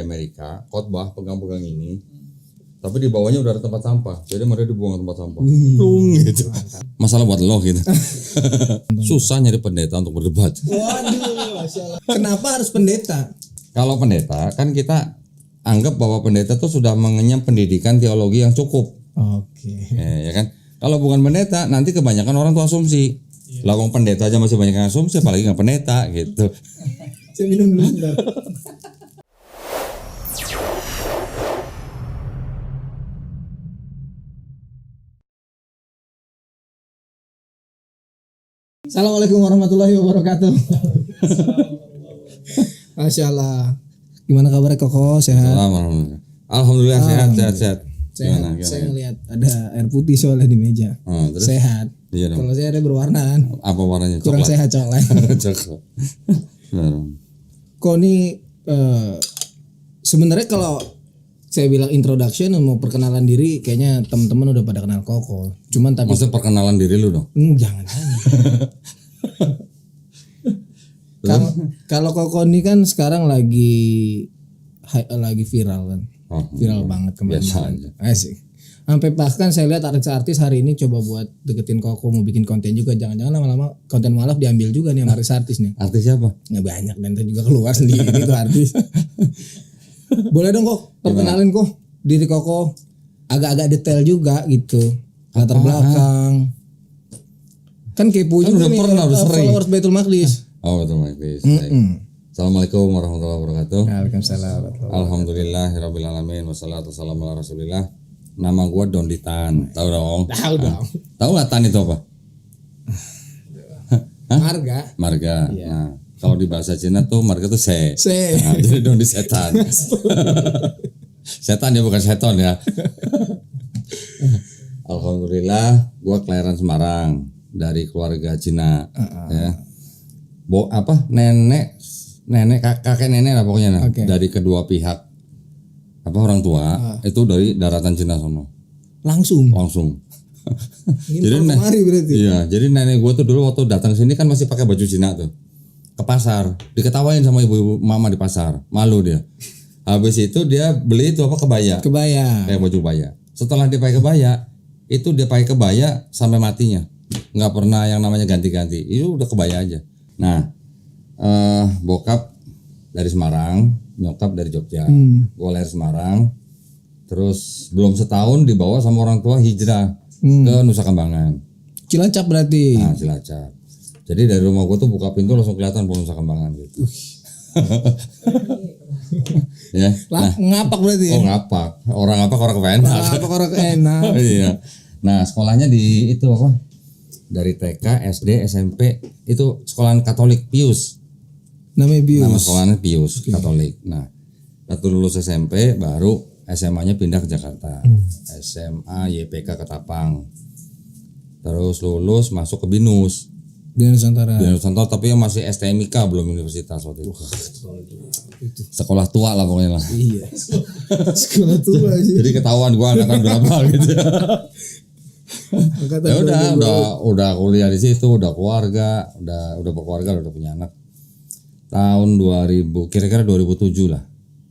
Amerika, khotbah pegang-pegang ini. Tapi di bawahnya udah ada tempat sampah. Jadi mereka dibuang ke tempat sampah. Gitu. Masalah buat lo gitu. Susah nyari pendeta untuk berdebat. Waduh, Masya Allah. Kenapa harus pendeta? Kalau pendeta kan kita anggap bahwa pendeta tuh sudah mengenyam pendidikan teologi yang cukup. Oke. Ya kan? Kalau bukan pendeta nanti kebanyakan orang tuh asumsi. Lah wong pendeta aja masih banyak yang asumsi, apalagi nggak pendeta gitu. Saya minum dulu bentar. Assalamualaikum warahmatullahi wabarakatuh. Masya Allah. Gimana kabar Koko? Sehat? Alhamdulillah sehat. Gimana? Saya ngelihat ada air putih soalnya di meja. Terus? Sehat. Iya dong. Kalau saya ada berwarna kan. Apa warnanya? Kurang Coklat. sehat coklat. Coklat. Kok ini sebenarnya kalau saya bilang introduction mau perkenalan diri, kayaknya teman-teman udah pada kenal Koko. Cuman tapi Maksudnya perkenalan diri lu dong? jangan. Kalau Koko ini kan sekarang lagi viral kan. Viral banget kemarin. Biasa aja. Asik. Sampai bahkan saya lihat artis-artis hari ini coba buat deketin Koko, mau bikin konten juga. Jangan-jangan lama-lama konten malaf diambil juga nih sama artis nih. Artis siapa? Nggak banyak dan ntar juga keluar sendiri itu artis. Boleh dong Kok, perkenalin Kok diri Koko agak-agak detail juga gitu. Latar belakang. Kan kepo Kan juga udah nih pernah, udah sering. followers Baitul Maqdis. Oh betul Maqdis. Assalamualaikum warahmatullahi wabarakatuh. Waalaikumsalam. Alhamdulillahirabbil wassalatu wassalamu ala Rasulillah. Nama gua Dondi Tan. Tahu dong? Tahu dong. Tahu nggak Tan itu apa? Marga. Marga. Iya. Nah, kalau di bahasa Cina tuh marga tuh se. Se. Nah, jadi Dondi setan. Setan ya bukan seton ya. Alhamdulillah gua kelahiran Semarang dari keluarga Cina. Ya. Kakek nenek lah pokoknya nah. Oke. Dari kedua pihak orang tua itu dari daratan Cina sono Langsung. jadi Mari berarti. iya jadi nenek gue tuh dulu waktu datang sini kan masih pakai baju Cina tuh ke pasar diketawain sama ibu-ibu mama di pasar, malu dia. Habis itu dia beli itu kebaya kayak baju kebaya. Setelah dia pakai kebaya itu dia pakai kebaya sampai matinya, nggak pernah yang namanya ganti-ganti, itu udah kebaya aja. Nah bokap dari Semarang, nyokap dari Jogja. Gue lahir Semarang, terus belum setahun dibawa sama orang tua hijrah ke Nusa Kambangan. Cilacap berarti. Nah, Cilacap. Jadi dari rumah gue tuh buka pintu langsung kelihatan pohon Nusa Kambangan gitu. Ya. Ngapak berarti ya? Oh ngapak. Orang kepenak. Ngapak orang enak. Iya. Nah sekolahnya di itu dari TK, SD, SMP itu sekolahan Katolik Pius. Namanya Bius. Nama sekolahnya Pius Katolik. Nah, waktu lulus SMP baru SMA-nya pindah ke Jakarta. SMA YPK Ketapang. Terus lulus masuk ke BINUS. Di Nusantara. Di Nusantara tapi yang masih STMIK belum universitas waktu itu. Sekolah tua lah pokoknya lah. Iya. Sekolah tua sih. Jadi ketahuan gua angkatan berapa gitu. Ya udah kuliah di situ, udah keluarga, udah berkeluarga, udah punya anak. Tahun 2000, kira-kira 2007 lah.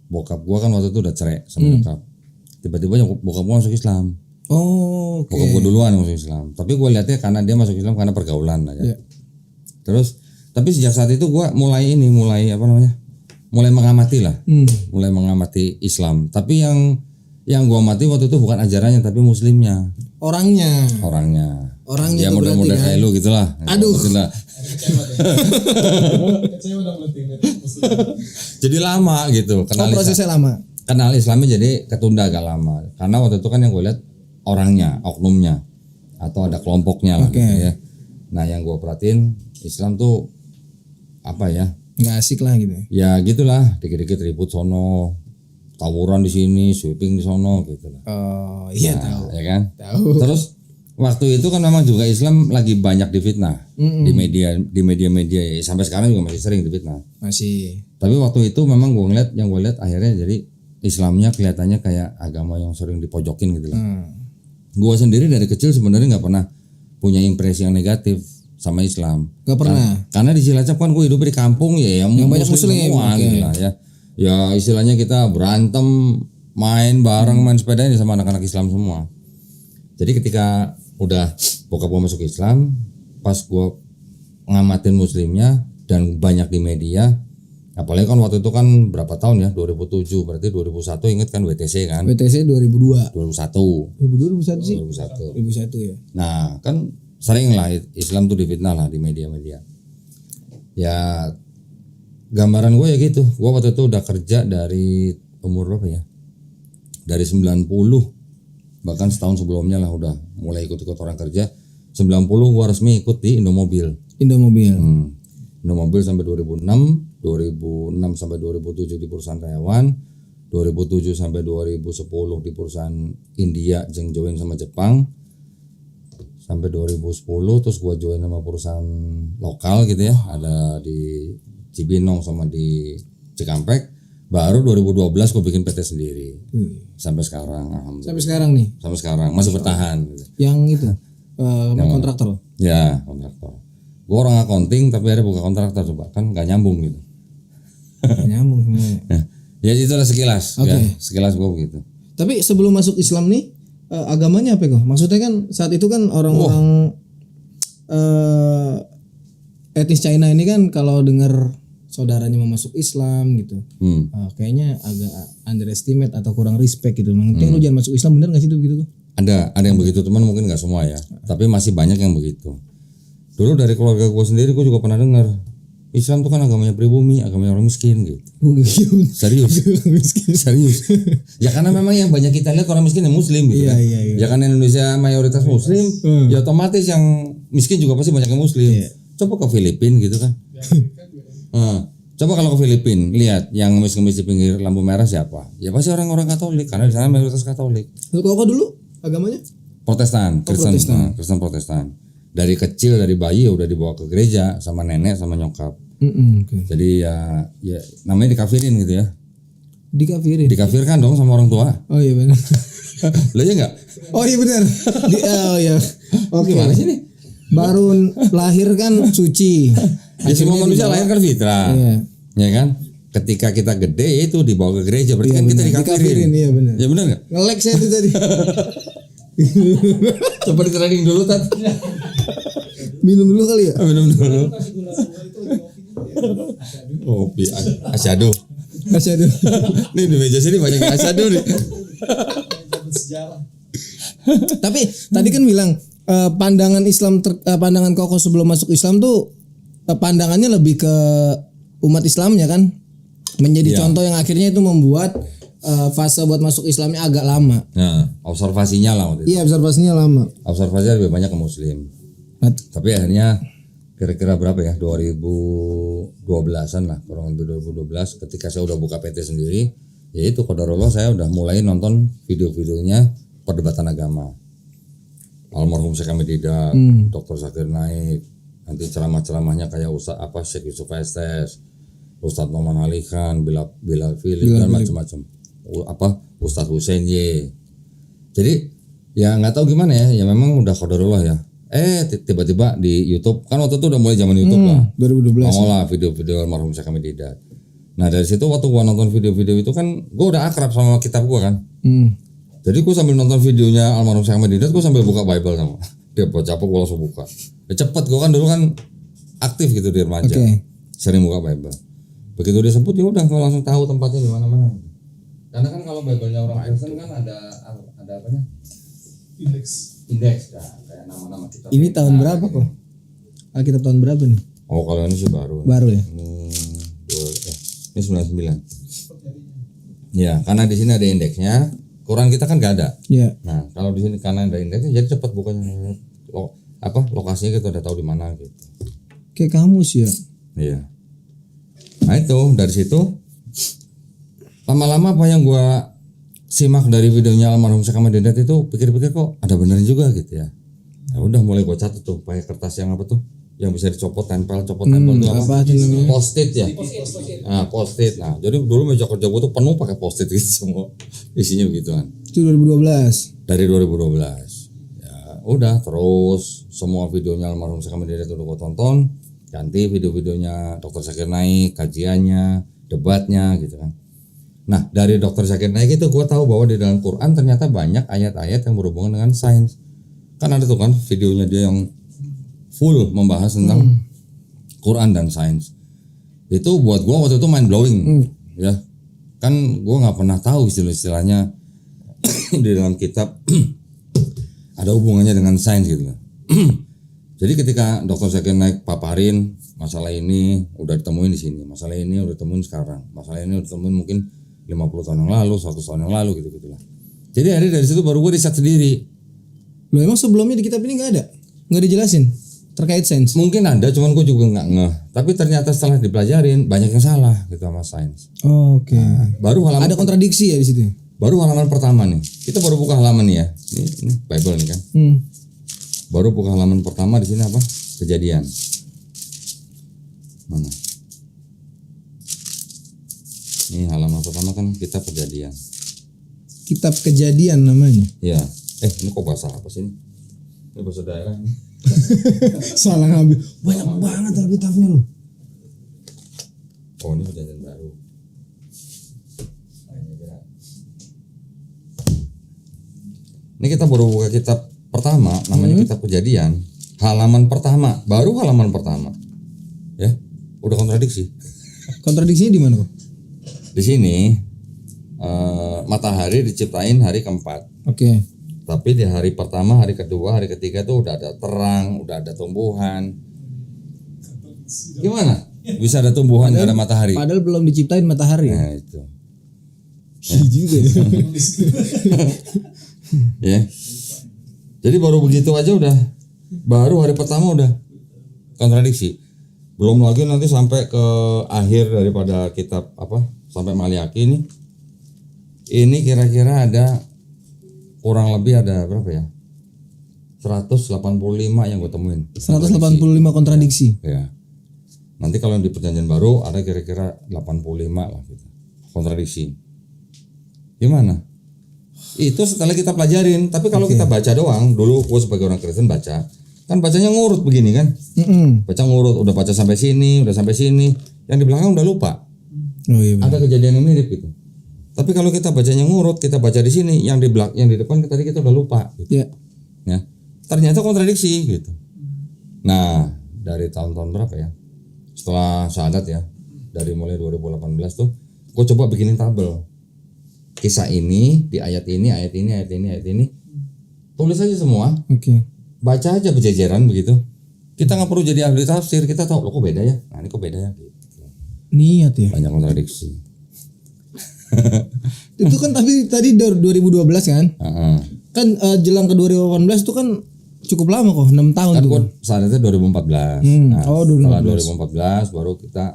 Bokap gua kan waktu itu udah cerai sama nyokap. Tiba-tiba bokap gua masuk Islam. Oh, oke. Bokap gua duluan masuk Islam. Tapi gua lihatnya karena dia masuk Islam karena pergaulan aja. Yeah. Terus, tapi sejak saat itu gua mulai mengamati lah. Mulai mengamati Islam. Tapi yang gua amati waktu itu bukan ajarannya tapi muslimnya. Orangnya. Dia model-model kayak lu gitulah. Aduh. Jadi lama gitu. Prosesnya lama. Kenal Islamnya jadi ketunda agak lama. Karena waktu itu kan yang gue lihat orangnya, oknumnya, atau ada kelompoknya lah gitu ya. Nah yang gue perhatiin Islam tuh apa ya? Nggak asik lah gitu. Ya gitulah, dikit-dikit ribut sono, tawuran di sini, sweeping di sono gitu lah. Oh iya tahu. Ya kan? Tahu. Terus waktu itu kan memang juga Islam lagi banyak difitnah di media ya. Sampai sekarang juga masih sering difitnah. Masih. Tapi waktu itu memang gue lihat akhirnya jadi Islamnya kelihatannya kayak agama yang sering dipojokin gitu lah. Gue sendiri dari kecil sebenarnya nggak pernah punya impresi yang negatif sama Islam. Gak pernah. Karena di Cilacap kan gue hidup di kampung ya yang muslim semua gitu lah ya. Ya istilahnya kita berantem, main bareng, main sepeda ini sama anak-anak Islam semua. Jadi ketika udah bokap gue masuk Islam, pas gue ngamatin muslimnya dan banyak di media, apalagi kan waktu itu kan berapa tahun ya, 2007 berarti 2001 inget kan WTC kan? WTC 2002. 2001 sih? 2001 ya. Nah kan sering lah Islam tuh difitnah lah di media-media. Ya gambaran gue ya gitu, gue waktu itu udah kerja dari umur berapa ya, dari 90, bahkan setahun sebelumnya lah udah mulai ikut-ikut orang kerja. 90 gue resmi ikut di Indomobil sampai 2006 sampai 2007 di perusahaan karyawan, 2007 sampai 2010 di perusahaan India yang join sama Jepang, sampai 2010 terus gua join sama perusahaan lokal gitu ya, ada di Cibinong sama di Cikampek. Baru 2012 gua bikin PT sendiri. Sampai sekarang alhamdulillah. Sampai sekarang nih. Sampai sekarang masih bertahan gitu. Yang itu kontraktor. Ya, kontraktor. Gua orang accounting tapi ada buka kontraktor, coba kan nggak nyambung gitu. Nyambung semuanya. Ya itu lah sekilas. Oke. Ya, sekilas gua begitu. Tapi sebelum masuk Islam nih, agamanya apa kok? Maksudnya kan saat itu kan orang-orang etnis China ini kan kalau dengar saudaranya mau masuk Islam gitu, kayaknya agak underestimate atau kurang respect gitu. Mungkin lu jangan masuk Islam, bener nggak sih itu begitu? Ada yang begitu, teman mungkin nggak semua ya, tapi masih banyak yang begitu. Dulu dari keluarga gue sendiri gue juga pernah dengar Islam tuh kan agamanya pribumi, agamanya orang miskin gitu. Serius. Serius. Ya karena memang yang banyak kita lihat orang miskin yang muslim gitu kan. Iya. Ya karena Indonesia mayoritas muslim, ya otomatis yang miskin juga pasti banyak yang muslim. Coba ke Filipina gitu kan. Coba kalau ke Filipina, lihat yang ngemis-ngemis di pinggir lampu merah siapa? Ya pasti orang-orang Katolik, karena di sana mayoritas Katolik. Kok dulu agamanya? Protestan, Kristen Protestan. Dari kecil, dari bayi udah dibawa ke gereja sama nenek sama nyokap. Okay. Jadi ya namanya dikafirin gitu ya. Dikafirkan dong sama orang tua. Oh iya benar. Lo ya enggak? Oh iya benar. Oh iya. Oke. Gimana sih nih? Baru lahir kan suci. Ya semua manusia lahir kan fitrah. Iya. Ya kan? Ketika kita gede itu dibawa ke gereja, berarti kan kita dikafirin. Iya benar. Ya benar enggak? Nge-lag saya itu tadi. Coba di training dulu Tat. Minum dulu kali ya? Minum dulu. Kopi asyadu. Nih di meja sini banyak asyadu nih. Tapi tadi kan bilang pandangan Islam pandangan Koko sebelum masuk Islam tuh pandangannya lebih ke umat Islamnya kan, menjadi contoh yang akhirnya itu membuat fase buat masuk Islamnya agak lama. Nah, observasinya lah waktu itu. Iya, observasinya lama. Observasinya lebih banyak ke Muslim. Tapi akhirnya kira-kira berapa ya? 2012-an lah, kurang lebih 2012 ketika saya udah buka PT sendiri, yaitu qadarullah saya udah mulai nonton video-videonya perdebatan agama. Almarhum Syekh Hamid Didat, Dr. Zakir Naik, nanti ceramah-ceramahnya kayak Syekh Yusuf Estes, Ustadz Noman Ali Khan, Bilal Philip dan macam-macam. Ustadz Hussein Y. Jadi ya nggak tahu gimana ya memang udah qadarullah ya. Tiba-tiba di YouTube kan waktu itu udah mulai zaman YouTube lah. 2012. Lah video-video almarhum Syekh Hamid Didat. Nah dari situ waktu gua nonton video-video itu kan gua udah akrab sama kitab gua kan. Jadi gua sambil nonton videonya almarhum Syekh Hamid Didat gua sambil buka Bible sama. Dia baca apa gua langsung buka. Ya cepet, gua kan dulu kan aktif gitu di remaja. Sering buka Bible. Begitu dia sebut ya udah gua langsung tahu tempatnya di mana-mana. Karena kan kalau Bible-nya orang Kristen kan ada apanya? Indeks ya, kayak nama-nama kitab. Ini tahun berapa kok? Alkitab tahun berapa nih? Oh kalau ini sih baru. Baru ya? Ini 99. Ya, karena di sini ada indeksnya. Quran kita kan nggak ada. Iya. Nah, kalau di sini karena ada indeksnya, jadi cepat bukannya lokasinya kita udah tahu di mana gitu. Kayak kamus ya. Iya. Nah itu dari situ lama-lama apa yang gua simak dari videonya almarhum Syekh Hamid Didat itu pikir-pikir kok ada benernya juga gitu ya. Ya udah mulai gua catat tuh pakai kertas yang apa tuh yang bisa dicopot tempel tuh apa? Post-it ya. Nah, post-it. Nah, jadi dulu meja kerja gua tuh penuh pakai post-it gitu semua. Isinya begituan. Itu 2012. Dari 2012. Ya, udah terus semua videonya almarhum Syekh Hamid Didat udah gua tonton, ganti video-videonya Dr. Zakir Naik, kajiannya, debatnya gitu kan. Nah dari Dr. Zakir Naik itu gue tahu bahwa di dalam Quran ternyata banyak ayat-ayat yang berhubungan dengan sains. Kan ada tuh kan videonya dia yang full membahas tentang Quran dan sains. Itu buat gue waktu itu mind blowing, ya. Kan gue nggak pernah tahu istilah-istilahnya di dalam kitab ada hubungannya dengan sains gitu. Jadi ketika Dr. Zakir Naik paparin masalah ini udah ditemuin di sini, masalah ini udah ditemuin sekarang, masalah ini udah ditemuin mungkin 50 tahun yang lalu, 100 tahun yang lalu gitu lah. Jadi akhirnya dari situ baru gue riset sendiri. Loh emang sebelumnya di kitab ini nggak dijelasin terkait sains? Mungkin ada, cuman gue juga nggak ngeh. Tapi ternyata setelah dipelajarin banyak yang salah gitu sama sains. Oh, oke. Nah, baru halaman ada kontradiksi ya di situ. Baru halaman pertama nih. Kita baru buka halaman nih ya. Ini Bible nih kan. Baru buka halaman pertama di sini apa? Kejadian. Mana? Ini halaman pertama kan kitab Kejadian. Kitab Kejadian namanya. Iya. Ini kok bahasa apa sih ini? Ini bahasa daerah ini. Salah ngambil. Banyak banget Alkitabnya loh. Oh, ini Perjanjian Baru. Ini kita baru buka kitab pertama, namanya kitab Kejadian. Halaman pertama, baru halaman pertama. Ya, udah kontradiksi. Kontradiksinya di mana kok? Di sini matahari diciptain hari keempat. Oke. Tapi di hari pertama, hari kedua, hari ketiga tuh udah ada terang, udah ada tumbuhan. Gimana? Bisa ada tumbuhan nggak ada matahari? Padahal belum diciptain matahari. Nah itu. Iya juga. Ya. Jadi baru begitu aja udah, baru hari pertama udah kontradiksi. Belum lagi nanti sampai ke akhir daripada kitab apa? Sampai Maliaki ini. Ini kira-kira ada kurang lebih ada berapa ya? 185 yang gue temuin. 185 kontradiksi. Ya. Nanti kalau di Perjanjian Baru ada kira-kira 85 lah gitu. Kontradiksi. Gimana? Itu setelah kita pelajarin. Tapi kalau kita baca doang, dulu gue sebagai orang Kristen baca, kan bacanya ngurut begini kan? Baca ngurut, udah baca sampai sini, udah sampai sini. Yang di belakang udah lupa. Oh iya. Ada kejadian yang mirip gitu. Tapi kalau kita bacanya ngurut, kita baca di sini, yang di belakang, yang di depan tadi kita udah lupa. Gitu. Iya. Ya, ternyata kontradiksi gitu. Nah, dari tahun-tahun berapa ya? Setelah syahadat ya, dari mulai 2018 tuh, gue coba bikinin tabel. Kisah ini, di ayat ini, ayat ini, ayat ini, ayat ini. Tulis aja semua. Oke. Baca aja berjejeran begitu. Kita nggak perlu jadi ahli tafsir, kita tahu loh kok beda ya. Nah ini kok beda ya. Gitu. Niat ya. Banyak kontradiksi. Itu kan tapi tadi 2012 kan? Kan jelang ke 2018 itu kan cukup lama kok, 6 tahun Kan tuh. gue saatnya 2014. Nah, Oh, setelah 2014. 2014 baru kita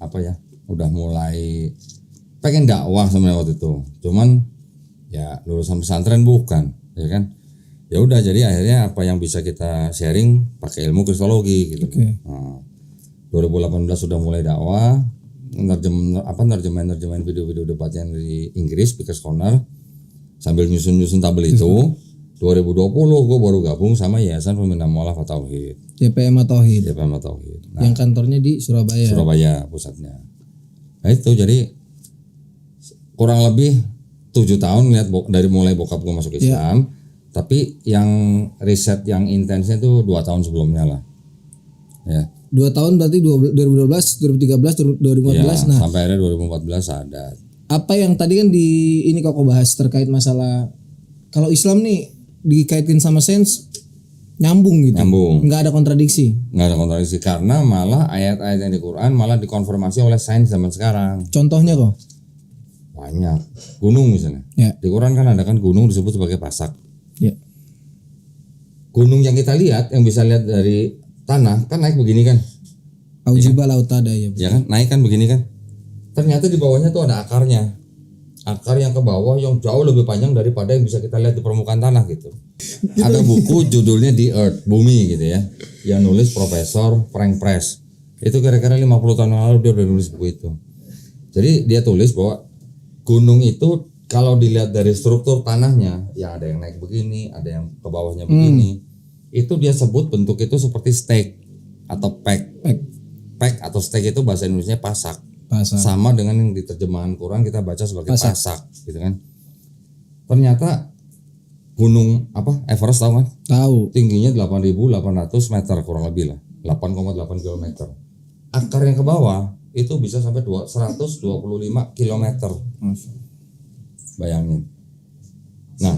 apa ya? Udah mulai pengen dakwah sebenarnya waktu itu. Cuman ya lulusan pesantren bukan, ya kan? Ya udah jadi akhirnya apa yang bisa kita sharing pakai ilmu kristologi gitu. Oke. Nah, 2018 sudah mulai dakwah, nerjemahin video-video debat yang di Inggris, Speaker's Corner, sambil nyusun tabel itu. 2020 gue baru gabung sama Yayasan Pembina Mu'alaf Tauhid. YPM Tauhid. YPM Tauhid. Nah, Yang kantornya di Surabaya. Surabaya pusatnya. Nah itu jadi kurang lebih 7 tahun lihat dari mulai bokap gue masuk Islam. Tapi yang riset yang intensnya itu 2 tahun sebelumnya lah. Ya. 2 tahun berarti 2012, 2013, 2014. Ya, Nah, sampai akhirnya 2014 ada. apa yang tadi kan di ini kok bahas terkait masalah kalau Islam nih dikaitkan sama sains nyambung gitu. Nyambung. Nggak ada kontradiksi. Nggak ada kontradiksi karena malah ayat-ayat yang di Quran malah dikonfirmasi oleh sains zaman sekarang. Contohnya kok? Banyak. Gunung misalnya. Ya. Di Quran kan ada kan gunung disebut sebagai pasak. Ya. Gunung yang kita lihat, yang bisa lihat dari tanah kan naik begini kan. Aujiba lautada ya. Ya kan, naik kan begini kan. Ternyata di bawahnya tuh ada akarnya. Akar yang ke bawah yang jauh lebih panjang daripada yang bisa kita lihat di permukaan tanah gitu. Ada buku judulnya The Earth, Bumi gitu ya. Yang nulis Profesor Frank Press. Itu kira-kira 50 tahun yang lalu dia udah nulis buku itu. Jadi dia tulis bahwa gunung itu kalau dilihat dari struktur tanahnya, ya ada yang naik begini, ada yang ke bawahnya begini. Itu dia sebut bentuk itu seperti steak atau pek. Pek atau steak itu bahasa Indonesianya pasak. Pasak. Sama dengan yang di terjemahan Quran kita baca sebagai pasak gitu kan. Ternyata gunung Everest tahu kan? Tahu. Tingginya 8.800 meter kurang lebih lah, 8,8 kilometer. Akar yang ke bawah itu bisa sampai 125 kilometer. Bayangin. Nah,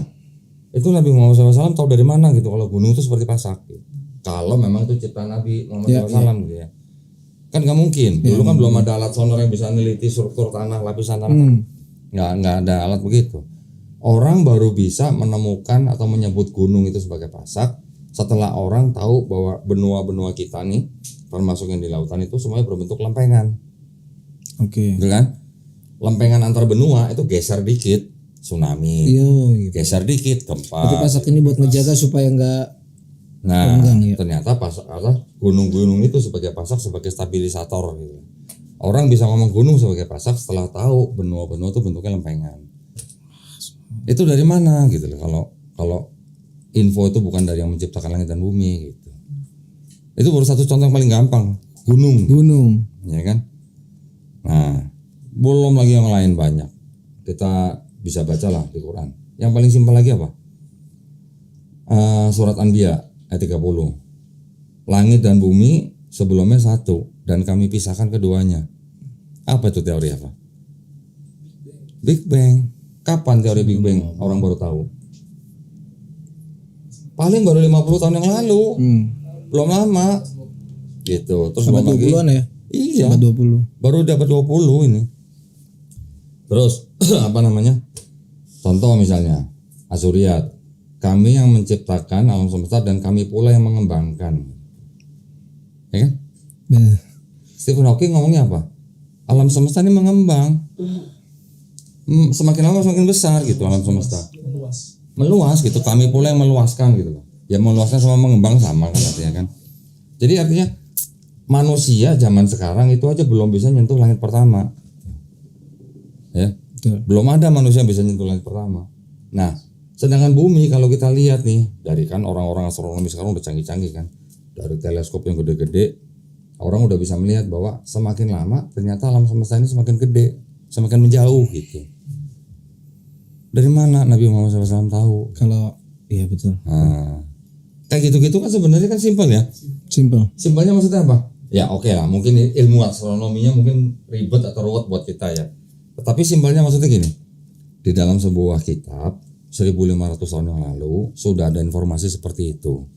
itu Nabi Muhammad SAW tahu dari mana gitu kalau gunung itu seperti pasak. Gitu. Kalau memang itu ciptaan Nabi Muhammad SAW gitu ya. Kan nggak mungkin. Dulu kan belum ada alat sonar yang bisa meneliti struktur tanah, lapisan tanah. Nggak ada alat begitu. Orang baru bisa menemukan atau menyebut gunung itu sebagai pasak setelah orang tahu bahwa benua-benua kita nih, termasuk yang di lautan itu semuanya berbentuk lempengan. Oke. Gitu kan? Lempengan antar benua itu geser dikit, tsunami. Iya, gitu. Geser dikit, gempa. Tapi pasak ini buat ngejaga supaya enggak ternyata pasak gunung-gunung itu sebagai pasak sebagai stabilisator gitu. Orang bisa ngomong gunung sebagai pasak setelah tahu benua-benua itu bentuknya lempengan. Itu dari mana gitu loh. Kalau info itu bukan dari yang menciptakan langit dan bumi gitu. Itu baru satu contoh yang paling gampang, gunung. Ya kan? Nah, belum lagi yang lain banyak. Kita bisa bacalah di Quran. Yang paling simpel lagi apa? Surat Anbiya ayat 30. Langit dan bumi sebelumnya satu dan kami pisahkan keduanya. Apa itu teori apa? Big Bang. Kapan teori Big Bang orang baru tahu? Paling baru 50 tahun yang lalu. Belum lama. Gitu. Terus sampai 20-an ya? Iya. Sampai 20. Baru dapat 20 ini. Terus Contoh misalnya Asuriyat. Kami yang menciptakan alam semesta dan kami pula yang mengembangkan. Ya kan? Stephen Hawking ngomongnya apa? Alam semesta ini mengembang. Semakin lama semakin besar gitu alam semesta. Meluas gitu. Kami pula yang meluaskan gitu loh. Ya meluaskan sama mengembang sama kan artinya kan. Jadi artinya manusia zaman sekarang itu aja belum bisa nyentuh langit pertama. Ya. Betul. Belum ada manusia yang bisa nyentuh langit pertama. Nah, sedangkan bumi kalau kita lihat nih, dari kan orang-orang astronomi sekarang udah canggih-canggih kan. Dari teleskop yang gede-gede, orang udah bisa melihat bahwa semakin lama ternyata alam semesta ini semakin gede, semakin menjauh gitu. Dari mana Nabi Muhammad SAW tahu? Kalau iya betul. Nah, kayak gitu-gitu kan sebenarnya kan simpel ya. Simpelnya maksudnya apa? Ya oke lah, mungkin ilmu astronominya mungkin ribet atau ruwet buat kita ya. Tetapi simpelnya maksudnya gini. Di dalam sebuah kitab 1500 tahun yang lalu sudah ada informasi seperti itu.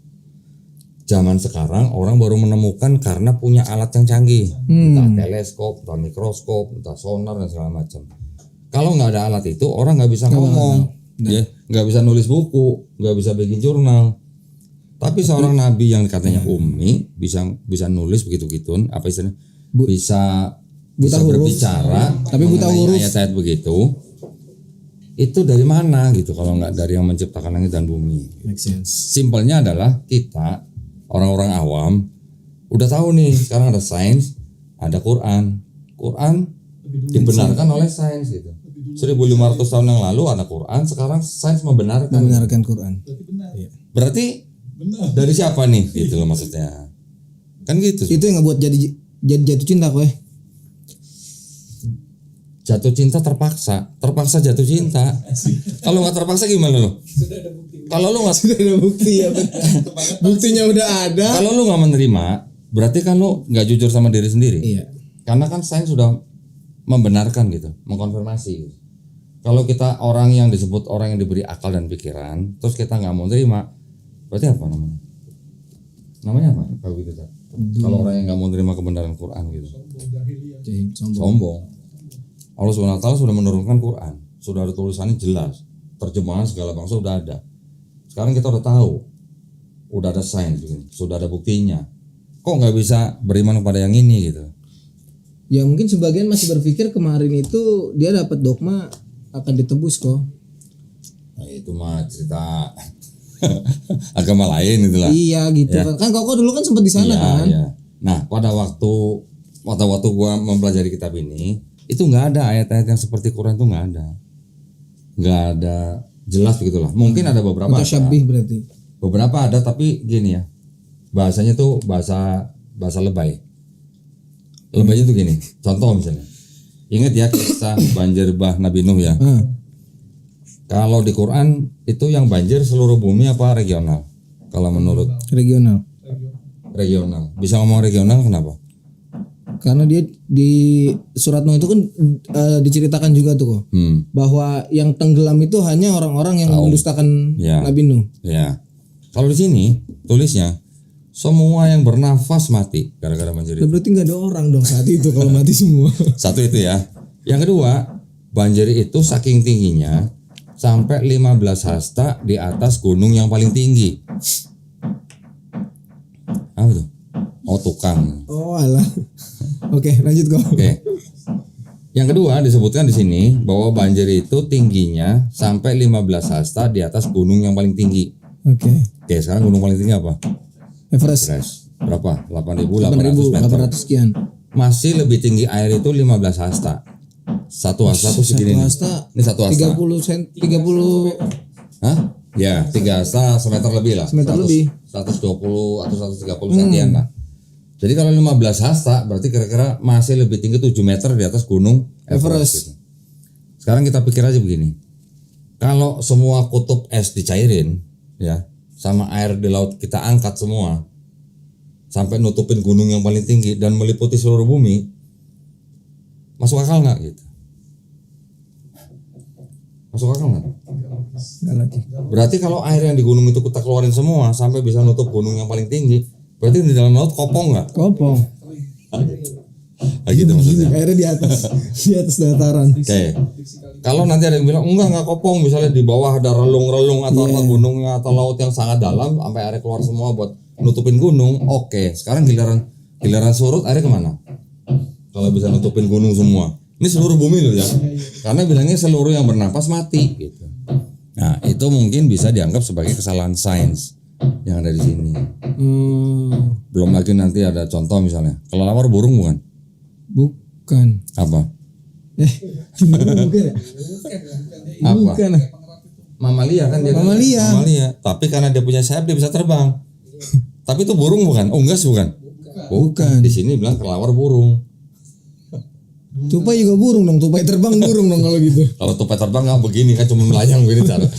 Zaman sekarang orang baru menemukan karena punya alat yang canggih, entah teleskop, entah mikroskop, entah sonar dan segala macam. Kalau nggak ada alat itu orang nggak bisa ngomong, ya nggak bisa nulis buku, nggak bisa bikin jurnal. Tapi seorang nabi yang katanya ummi bisa nulis begitu-gituan, apa istilahnya? Bisa berbicara, tapi buta huruf. Ayat-ayat begitu. Itu dari mana gitu kalau nggak dari yang menciptakan langit dan bumi. Make sense. Simpelnya adalah kita orang-orang awam udah tahu nih sekarang ada sains, ada Quran dibenarkan oleh sains gitu. 1500 tahun yang lalu ada Quran, sekarang sains membenarkan Quran. Berarti dari siapa nih gitu loh maksudnya. Kan gitu. Itu yang ngebuat jadi jatuh cinta kowe. Jatuh cinta terpaksa jatuh cinta. Kalau nggak terpaksa gimana lo? Kalau lo nggak sudah ada bukti ya, buktinya udah ada. Kalau lo nggak menerima, berarti kan lo nggak jujur sama diri sendiri. Iya. Karena kan sains sudah membenarkan gitu, mengkonfirmasi. Gitu. Kalau kita orang yang disebut orang yang diberi akal dan pikiran, terus kita nggak mau terima, berarti apa namanya? Namanya apa? Kalau gitu tak? Kalau orang yang nggak mau terima kebenaran Quran gitu. Sombong. Allah SWT sudah menurunkan Quran, sudah ada tulisannya jelas, terjemahan segala bangsa sudah ada. Sekarang kita udah tahu, udah ada sains, sudah ada buktinya. Kok nggak bisa beriman kepada yang ini gitu? Ya mungkin sebagian masih berpikir kemarin itu dia dapat dogma akan ditebus kok. Nah, itu mah cerita agama lain itulah. Iya gitu ya. Kan kok dulu kan sempat di sana kan. Iya. Nah pada waktu gua mempelajari kitab ini. Itu nggak ada ayat-ayat yang seperti Quran tuh nggak ada jelas begitulah. Mungkin ada beberapa. Mutasyabih berarti. Beberapa ada tapi gini ya, bahasanya tuh bahasa lebay. Lebaynya tuh gini. Contoh misalnya, Ingat ya kisah banjir bah Nabi Nuh ya. Kalau di Quran itu yang banjir seluruh bumi apa regional? Kalau menurut Regional. Bisa ngomong regional kenapa? Karena dia di surat Nuh itu kan diceritakan juga tuh kok. Bahwa yang tenggelam itu hanya orang-orang yang mendustakan Nabi Nuh. Ya. Kalau di sini tulisnya semua yang bernafas mati gara-gara banjir itu. Berarti nggak ada orang dong saat itu kalau mati semua. Satu itu ya. Yang kedua, banjir itu saking tingginya sampai 15 hasta di atas gunung yang paling tinggi. Apa tuh? Oh, tukang. Oh alah. Oke, lanjut kok. Oke. Yang kedua disebutkan di sini bahwa banjir itu tingginya sampai 15 hasta di atas gunung yang paling tinggi. Oke, Sekarang gunung paling tinggi apa? Everest. Berapa? 8.800 meter. 8.800 sekian. Masih lebih tinggi air itu 15 hasta. Satu hasta tuh segini nih. Ini satu hasta. 30 Hah? Ya, 3 hasta semeter lebih lah. Semeter lebih. 120 atau 130 sentian lah. Jadi kalau 15 hasta berarti kira-kira masih lebih tinggi 7 meter di atas gunung Everest. Gitu. Sekarang kita pikir aja begini. Kalau semua kutub es dicairin ya, sama air di laut kita angkat semua sampai nutupin gunung yang paling tinggi dan meliputi seluruh bumi, masuk akal nggak gitu? Masuk akal nggak? Berarti kalau air yang di gunung itu kita keluarin semua sampai bisa nutup gunung yang paling tinggi, berarti di dalam laut kopong nggak? Kopong. Nah, gitu maksudnya. Airnya di atas dataran. Oke. Kalau nanti ada yang bilang enggak kopong, misalnya di bawah ada relung-relung atau apa gunungnya atau laut yang sangat dalam sampai airnya keluar semua buat nutupin gunung. Oke. Sekarang giliran surut airnya kemana? Kalau bisa nutupin gunung semua. Ini seluruh bumi loh ya. Karena bilangnya seluruh yang bernapas mati gitu. Nah, itu mungkin bisa dianggap sebagai kesalahan sains yang ada di sini. Belum lagi nanti ada contoh misalnya. Kelelawar burung bukan? Bukan. Apa? Bukan ya? Apa? Bukan. Mamalia kan dia. Mamalia. Tapi karena dia punya sayap dia bisa terbang. Tapi itu burung bukan? Unggas bukan? Bukan. Di sini bilang kelelawar burung. Tupai juga burung dong. Tupai terbang burung dong kalau gitu. Kalau tupai terbang nggak begini kan cuma melayang begini cara.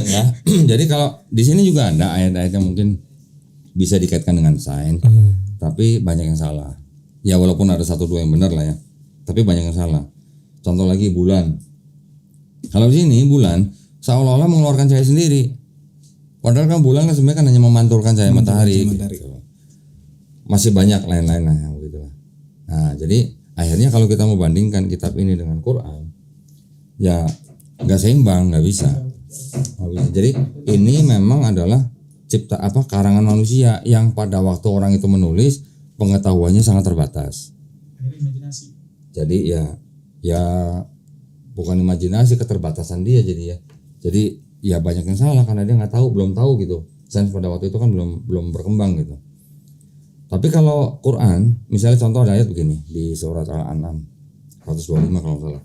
Ya. Jadi kalau di sini juga ada ayat-ayat yang mungkin bisa dikaitkan dengan sains, tapi banyak yang salah. Ya walaupun ada 1-2 yang benar lah ya, tapi banyak yang salah. Contoh lagi bulan. Kalau di sini bulan seolah-olah mengeluarkan cahaya sendiri. Padahal kan bulan kan sebenarnya kan hanya memantulkan cahaya matahari. Gitu. Masih banyak lain-lain lah yang begitu. Nah jadi akhirnya kalau kita mau bandingkan kitab ini dengan Quran, ya nggak seimbang, nggak bisa. Jadi ini memang adalah karangan manusia yang pada waktu orang itu menulis pengetahuannya sangat terbatas. Jadi ya bukan imajinasi, keterbatasan dia jadi ya. Jadi ya banyak yang salah karena dia belum tahu gitu. Sains pada waktu itu kan belum berkembang gitu. Tapi kalau Quran, misalnya contoh ada ayat begini di surat Al-An'am 125 kalau nggak salah.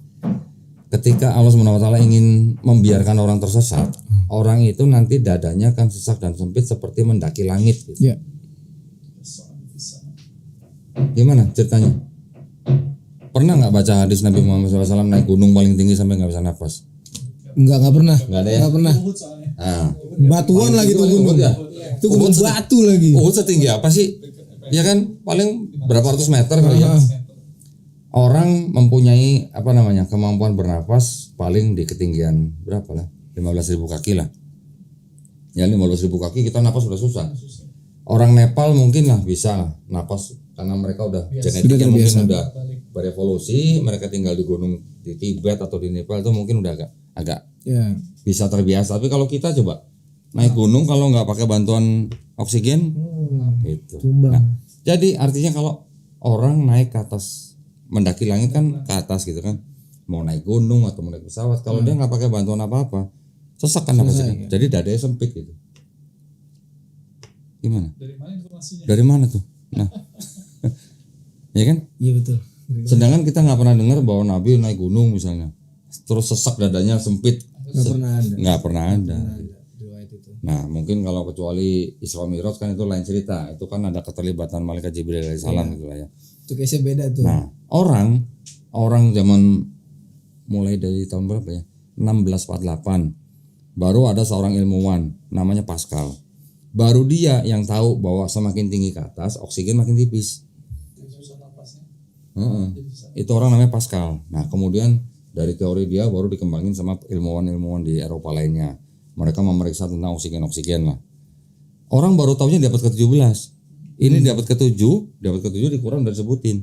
Ketika Allah SWT ingin membiarkan orang tersesat, orang itu nanti dadanya akan sesak dan sempit seperti mendaki langit gitu. Ya. Gimana ceritanya? Pernah nggak baca hadis Nabi Muhammad SAW naik gunung paling tinggi sampai nggak bisa nafas? Nggak pernah. Nggak ada ya? Nggak pernah. Nah, Batuan lagi tuh gunung. Ya? Itu gunung batu lagi. Uhud setinggi apa sih? Ya kan paling berapa ratus meter kali ya. Orang mempunyai kemampuan bernafas paling di ketinggian berapa lah? 15.000 kaki lah. Ya 15.000 kaki kita nafas sudah susah. Orang Nepal mungkin lah bisa lah nafas karena mereka udah genetiknya mungkin udah berevolusi, mereka tinggal di gunung di Tibet atau di Nepal itu mungkin udah agak bisa terbiasa. Tapi kalau kita coba naik gunung kalau nggak pakai bantuan oksigen, itu. Nah, jadi artinya kalau orang naik ke atas, mendaki langit kan ke atas gitu kan, mau naik gunung atau mau naik pesawat, kalau dia nggak pakai bantuan apa-apa, sesak kan napasnya. Jadi dadanya sempit gitu. Gimana? Dari mana informasinya? Dari mana tuh? Nah, ya kan? Iya betul. Sedangkan kita nggak pernah dengar bahwa Nabi naik gunung misalnya, terus sesak dadanya sempit. Nggak pernah ada. Nah, mungkin kalau kecuali Isra Mi'raj kan itu lain cerita. Itu kan ada keterlibatan malaikat Jibril alaihissalam gitu lah ya. Itu case-nya beda tuh. Nah, orang zaman mulai dari tahun berapa ya? 1648. Baru ada seorang ilmuwan namanya Pascal. Baru dia yang tahu bahwa semakin tinggi ke atas oksigen makin tipis. Itu orang namanya Pascal. Nah, kemudian dari teori dia baru dikembangin sama ilmuwan-ilmuwan di Eropa lainnya. Mereka memeriksa tentang oksigen lah. Orang baru tahunya dapat ke-17. Ini dapat ke-7 di Quran udah disebutin.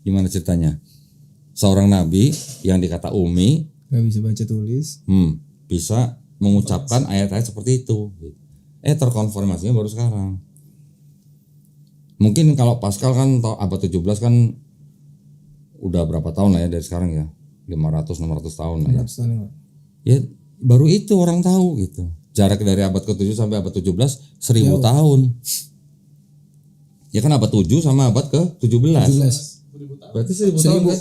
Gimana ceritanya? Seorang nabi yang dikata umi, nggak bisa baca tulis, bisa mengucapkan ayat-ayat seperti itu. Terkonfirmasinya baru sekarang. Mungkin kalau Pascal kan abad 17 kan udah berapa tahun lah ya dari sekarang ya, 500-600 tahun lah ya. Ya baru itu orang tahu gitu. Jarak dari abad ke-7 sampai abad 17 1000 tahun. Ya kan abad 7 sama abad ke-17. Berarti 1000 tahun kan?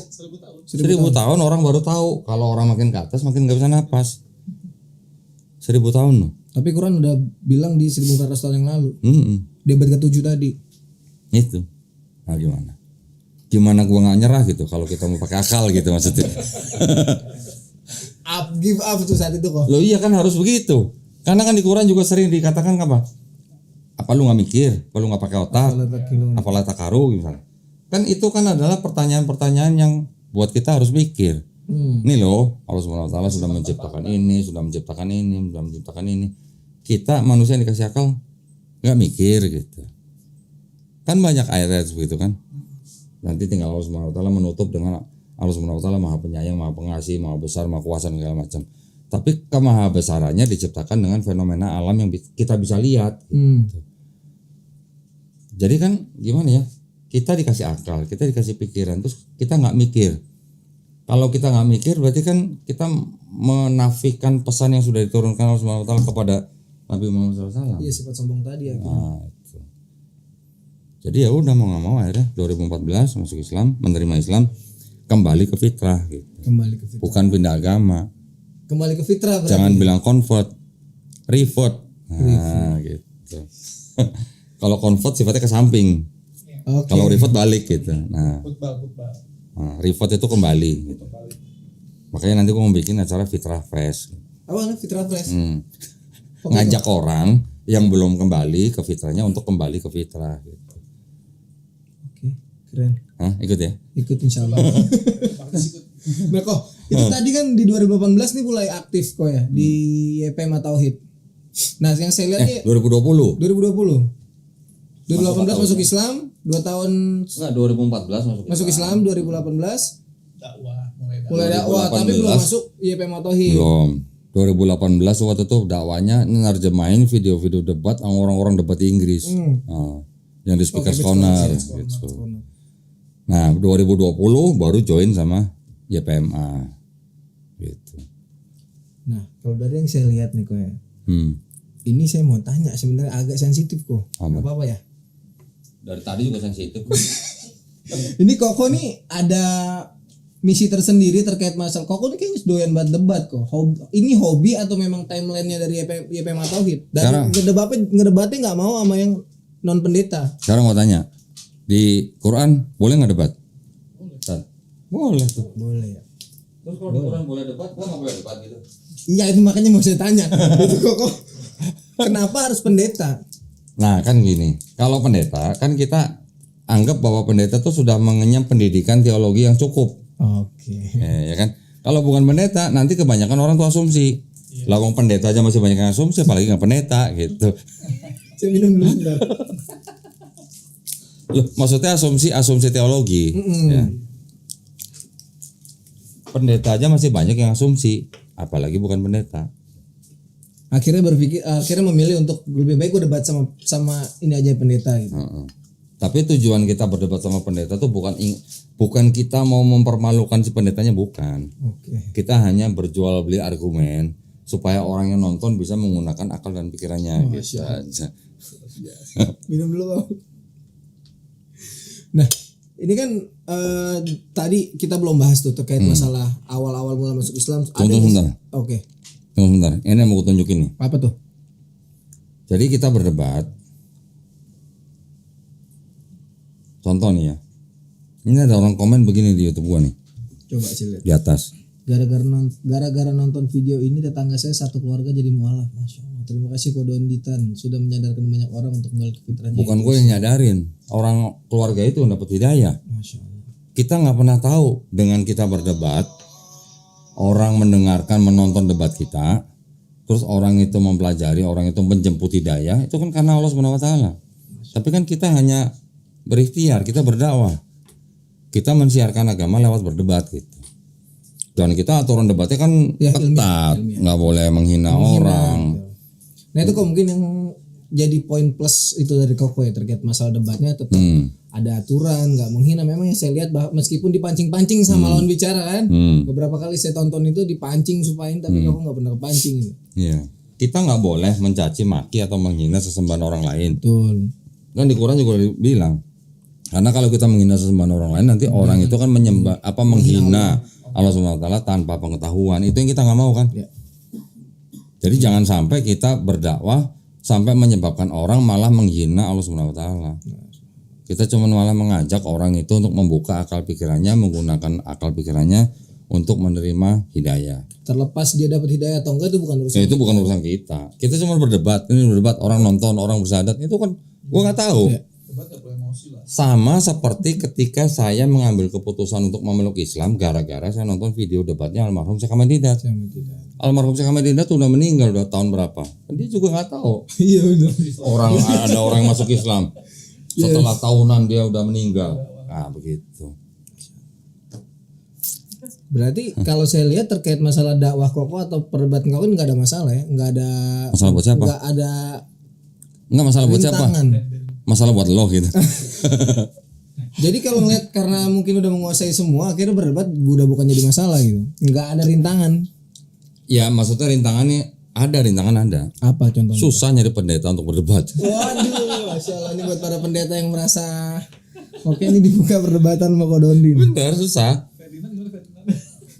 1000 tahun orang baru tahu. Kalau orang makin ke atas makin gak bisa napas. 1000 tahun loh. Tapi Quran udah bilang di 1400 tahun yang lalu. Di abad ke-7 tadi. Itu. Nah gimana? Gimana gua gak nyerah gitu kalau kita mau pakai akal gitu maksudnya. Give up tuh saat itu kok. Loh iya kan harus begitu. Karena kan di Quran juga sering dikatakan apa? Apa lu nggak mikir? Apa lu nggak pakai otak? Apalah takaru misalnya. Kan itu kan adalah pertanyaan-pertanyaan yang buat kita harus mikir. Nih loh, Allah Subhanahu Wa Taala sudah menciptakan ini, sudah menciptakan ini. Kita manusia yang dikasih akal nggak mikir gitu. Kan banyak ayat-ayat seperti itu kan. Nanti tinggal Allah Subhanahu Wa Taala menutup dengan Allah Subhanahu Wa Taala Maha Penyayang, Maha Pengasih, Maha Besar, Maha Kuasa segala macam. Tapi kemahabesarannya diciptakan dengan fenomena alam yang kita bisa lihat. Gitu. Jadi kan gimana ya? Kita dikasih akal, kita dikasih pikiran, terus kita nggak mikir. Kalau kita nggak mikir, berarti kan kita menafikan pesan yang sudah diturunkan Allah Subhanahu Wa Taala kepada Nabi Muhammad SAW. Iya, sifat sombong tadi ya. Nah, itu. Jadi ya udah mau nggak mau akhirnya 2014 masuk Islam, menerima Islam, kembali ke fitrah. Gitu. Kembali ke fitrah. Bukan pindah agama. Kembali ke fitrah berarti. Jangan bilang convert, revert. Nah, gitu. Kalau convert sifatnya ke samping. Okay. Kalau revert balik gitu. Nah, revert itu kembali gitu. Makanya nanti gue mau bikin acara Fitrah Fest. Apa Fitrah Fest? Ngajak orang yang belum kembali ke fitrahnya untuk kembali ke fitrah gitu. Oke, keren. Ikut ya? Ikut insyaallah. Nah kok itu tadi kan di 2018 nih mulai aktif kok ya di YPMA Tauhid. Nah yang saya lihat 2020 masuk Islam 2 tahun. Enggak, 2014 masuk Islam 2018 mulai dakwah tapi belum masuk YPMA Tauhid. Belum. 2018 waktu itu dakwanya nerjemahin video-video debat orang-orang debat di Inggris. Yang di Speaker's Corner gitu. Nah, 2020 baru join sama YPMA gitu. Nah, kalau dari yang saya lihat nih kok ya. Ini saya mau tanya sebenarnya agak sensitif kok. Apa-apa ya? Dari tadi juga sensitif. Ini Koko nih ada misi tersendiri terkait masalah. Koko nih kayaknya doyan banget debat kok. Ini hobi atau memang timelinenya dari YPMA Tauhid? Dan ngedebatnya nggak mau sama yang non pendeta. Sekarang mau tanya, di Quran boleh nggak debat? Boleh tuh. Boleh ya. Terus kalau di Quran boleh debat, gua nggak boleh debat gitu? Iya itu makanya mau saya tanya. Itu Koko. Kenapa harus pendeta? Nah kan gini, kalau pendeta kan kita anggap bahwa pendeta tuh sudah mengenyam pendidikan teologi yang cukup. Oke. Ya kan. Kalau bukan pendeta, nanti kebanyakan orang tuh asumsi. Lah wong pendeta aja masih banyak yang asumsi, apalagi nggak pendeta gitu. Saya minum dulu sebentar. Loh, maksudnya asumsi teologi. Ya. Pendeta aja masih banyak yang asumsi, apalagi bukan pendeta. Akhirnya memilih untuk lebih baik gue debat sama ini aja pendeta gitu. Tapi tujuan kita berdebat sama pendeta tuh bukan kita mau mempermalukan si pendetanya, bukan. Kita hanya berjual beli argumen supaya orang yang nonton bisa menggunakan akal dan pikirannya gitu aja. Minum dulu Bang. Nah, ini kan tadi kita belum bahas tuh terkait masalah awal-awal mulai masuk Islam. Tunggu sebentar. Oke. Tunggu sebentar. Ini yang mau tunjukin nih. Apa tuh? Jadi kita berdebat. Contoh nih ya. Ini ada orang komen begini di YouTube gua nih. Coba sih lihat. Di atas. Gara-gara nonton video ini tetangga saya satu keluarga jadi mualaf. Masya Allah. Terima kasih Kodonditan sudah menyadarkan banyak orang untuk kembali ke fitrahnya. Bukan gue yang nyadarin, orang keluarga itu dapat hidayah. Masya Allah. Kita nggak pernah tahu dengan kita berdebat, orang mendengarkan, menonton debat kita, terus orang itu mempelajari, orang itu menjemput hidayah, itu kan karena Allah Subhanahu Wa Taala. Tapi kan kita hanya berikhtiar, kita berdakwah, kita mensiarkan agama lewat berdebat gitu. Dan kita aturan debatnya kan ketat, nggak boleh menghina orang. Nah itu kok mungkin yang jadi poin plus itu dari Koko ya terkait masalah debatnya tetap ada aturan, nggak menghina. Memang yang saya lihat meskipun dipancing-pancing sama lawan bicara kan, beberapa kali saya tonton itu dipancing supaya tapi Koko nggak pernah kepancing itu. Iya, kita nggak boleh mencaci maki atau menghina sesembahan orang lain. Betul. Kan di Quran juga dibilang, karena kalau kita menghina sesembahan orang lain nanti orang itu kan menghina Allah Subhanahu Wa Taala tanpa pengetahuan. Itu yang kita nggak mau kan. Ya. Jadi jangan sampai kita berdakwah sampai menyebabkan orang malah menghina Allah Subhanahu Wa Taala. Kita cuma malah mengajak orang itu untuk membuka akal pikirannya, menggunakan akal pikirannya untuk menerima hidayah. Terlepas dia dapat hidayah atau enggak itu bukan urusan. Itu bukan urusan kita. Kita cuma berdebat. Ini berdebat, orang nonton, orang bersyahadat, itu kan gua nggak tahu. Ya. Sama seperti ketika saya mengambil keputusan untuk memeluk Islam gara-gara saya nonton video debatnya almarhum Syekh Ahmad Didat. Almarhum Syekh Ahmad Didat udah meninggal udah tahun berapa? Dia juga nggak tahu. Iya benar. Ada orang masuk Islam setelah tahunan dia udah meninggal. Nah begitu. Berarti kalau saya lihat terkait masalah dakwah Koko atau perdebatan kau nggak ada masalah ya, nggak ada. Masalah buat siapa? Nggak ada. Nggak masalah buat siapa? Masalah buat lo gitu. Jadi kalau ngeliat karena mungkin udah menguasai semua akhirnya berdebat udah bukan jadi masalah gitu. Nggak ada rintangan. Ya maksudnya rintangannya ada. Apa contohnya? Susah nyari pendeta untuk berdebat. Waduh, Masya Allah ini buat para pendeta yang merasa oke ini dibuka perdebatan sama Kodondin. Bener susah.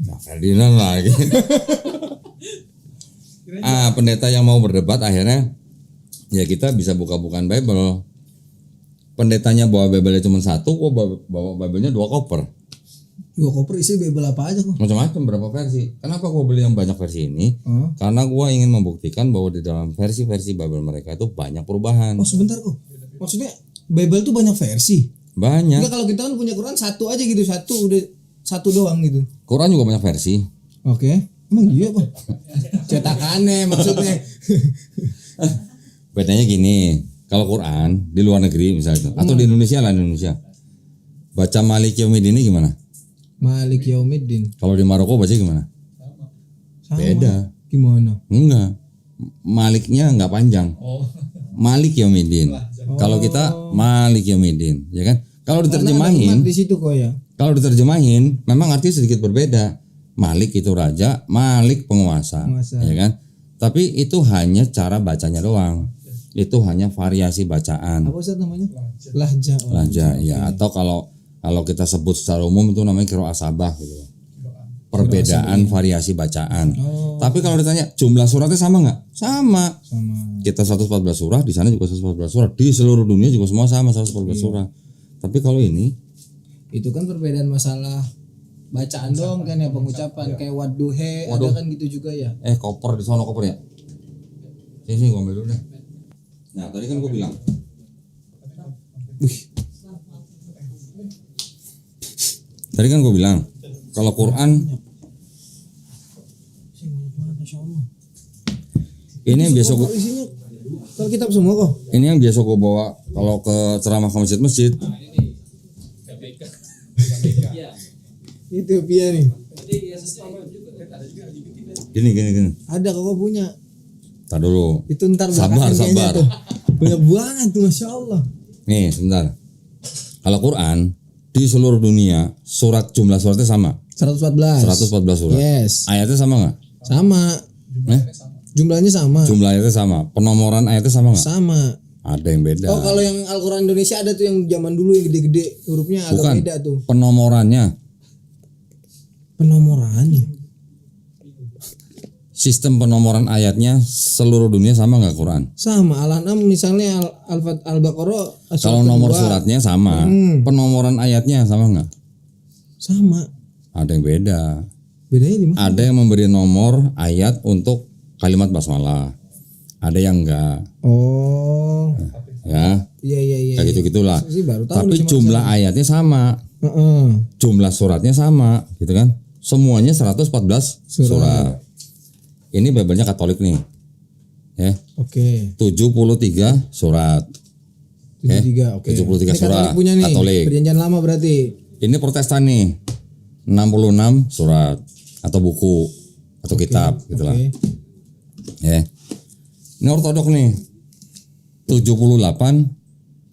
Nah, Ferdinand lagi. Pendeta yang mau berdebat akhirnya ya kita bisa buka-bukaan Bible. Pendetanya bawa Bible cuma satu, kok bawa Bible-nya 2 koper. 2 koper isi Bible apa aja kok? Macam-macam berapa versi. Kenapa gua beli yang banyak versi ini? Karena gua ingin membuktikan bahwa di dalam versi-versi Bible mereka itu banyak perubahan. Oh sebentar kok. Maksudnya Bible tuh banyak versi? Banyak. Enggak, kalau kita kan punya Quran satu aja gitu, satu doang gitu. Quran juga banyak versi. Oke. Emang iya Pak? Cetakannya maksudnya. Bedanya gini, kalau Quran di luar negeri misalnya atau di Indonesia lah, baca Malik Yaumiddin ini gimana? Malik Yaumiddin. Kalau di Maroko baca gimana? Sama. Beda. Gimana? Enggak. Maliknya enggak panjang. Malik Yaumiddin. Kalau kita Malik Yaumiddin, ya kan? Kalau diterjemahin di situ kok ya. Kalau diterjemahin memang artinya sedikit berbeda. Malik itu raja, Malik penguasa. Ya kan? Tapi itu hanya cara bacanya doang. Itu hanya variasi bacaan. Apa Ustaz namanya? Lahja. Lahja, ya. Atau kalau kita sebut secara umum itu namanya qiraah sabah gitu. Perbedaan variasi bacaan. Tapi kalau ditanya jumlah suratnya sama nggak? Sama. Kita 114 surah, di sana juga 114 surah. Di seluruh dunia juga semua sama 114 surah. Tapi kalau ini itu kan perbedaan masalah bacaan dong kan ya, pengucapan kayak waduhe ada kan gitu juga ya. Koper di sono koper ya. Sini gua ambil dulu deh. Nah, tadi kan gua bilang. Tadi kan gua bilang kalau Quran ini yang biasa gua kalau kitab semua kok. Ini yang biasa gua bawa kalau ke ceramah ke masjid-masjid. Ethiopia nih. Gini. Ada kok punya. Tar dulu. Itu ntar sabar. Tuh. Banyak banget tuh Masya Allah. Nih sebentar. Kalau Quran di seluruh dunia jumlah suratnya sama. 114 surat. Yes. Ayatnya sama nggak? Sama. Jumlahnya sama. Jumlah ayatnya sama. Penomoran ayatnya sama nggak? Sama. Ada yang beda. Oh kalau yang Al-Quran Indonesia ada tuh yang zaman dulu yang gede-gede hurufnya agak bukan, beda tuh. Penomorannya. sistem penomoran ayatnya seluruh dunia sama nggak Quran? Sama. Al-An'am misalnya Al-Baqarah. Kalau nomor suratnya sama, penomoran ayatnya sama nggak? Sama. Ada yang beda. Bedanya di mana? Ada yang memberi nomor ayat untuk kalimat basmalah. Ada yang enggak. Oh. Ya. Iya. Kayak gitu-gitulah. Saya baru tahu Tapi jumlah ayatnya sama. Jumlah suratnya sama, gitu kan? Semuanya 114 surat. Ini Bible-nya Katolik nih. Ya. Oke. 73 surat. 73. Oke. 73 Ini surat. Katolik punya nih. Katolik. Perjanjian lama berarti. Ini Protestan nih. 66 surat atau buku atau kitab gitulah. Oke. Ya. Ini Ortodok nih. 78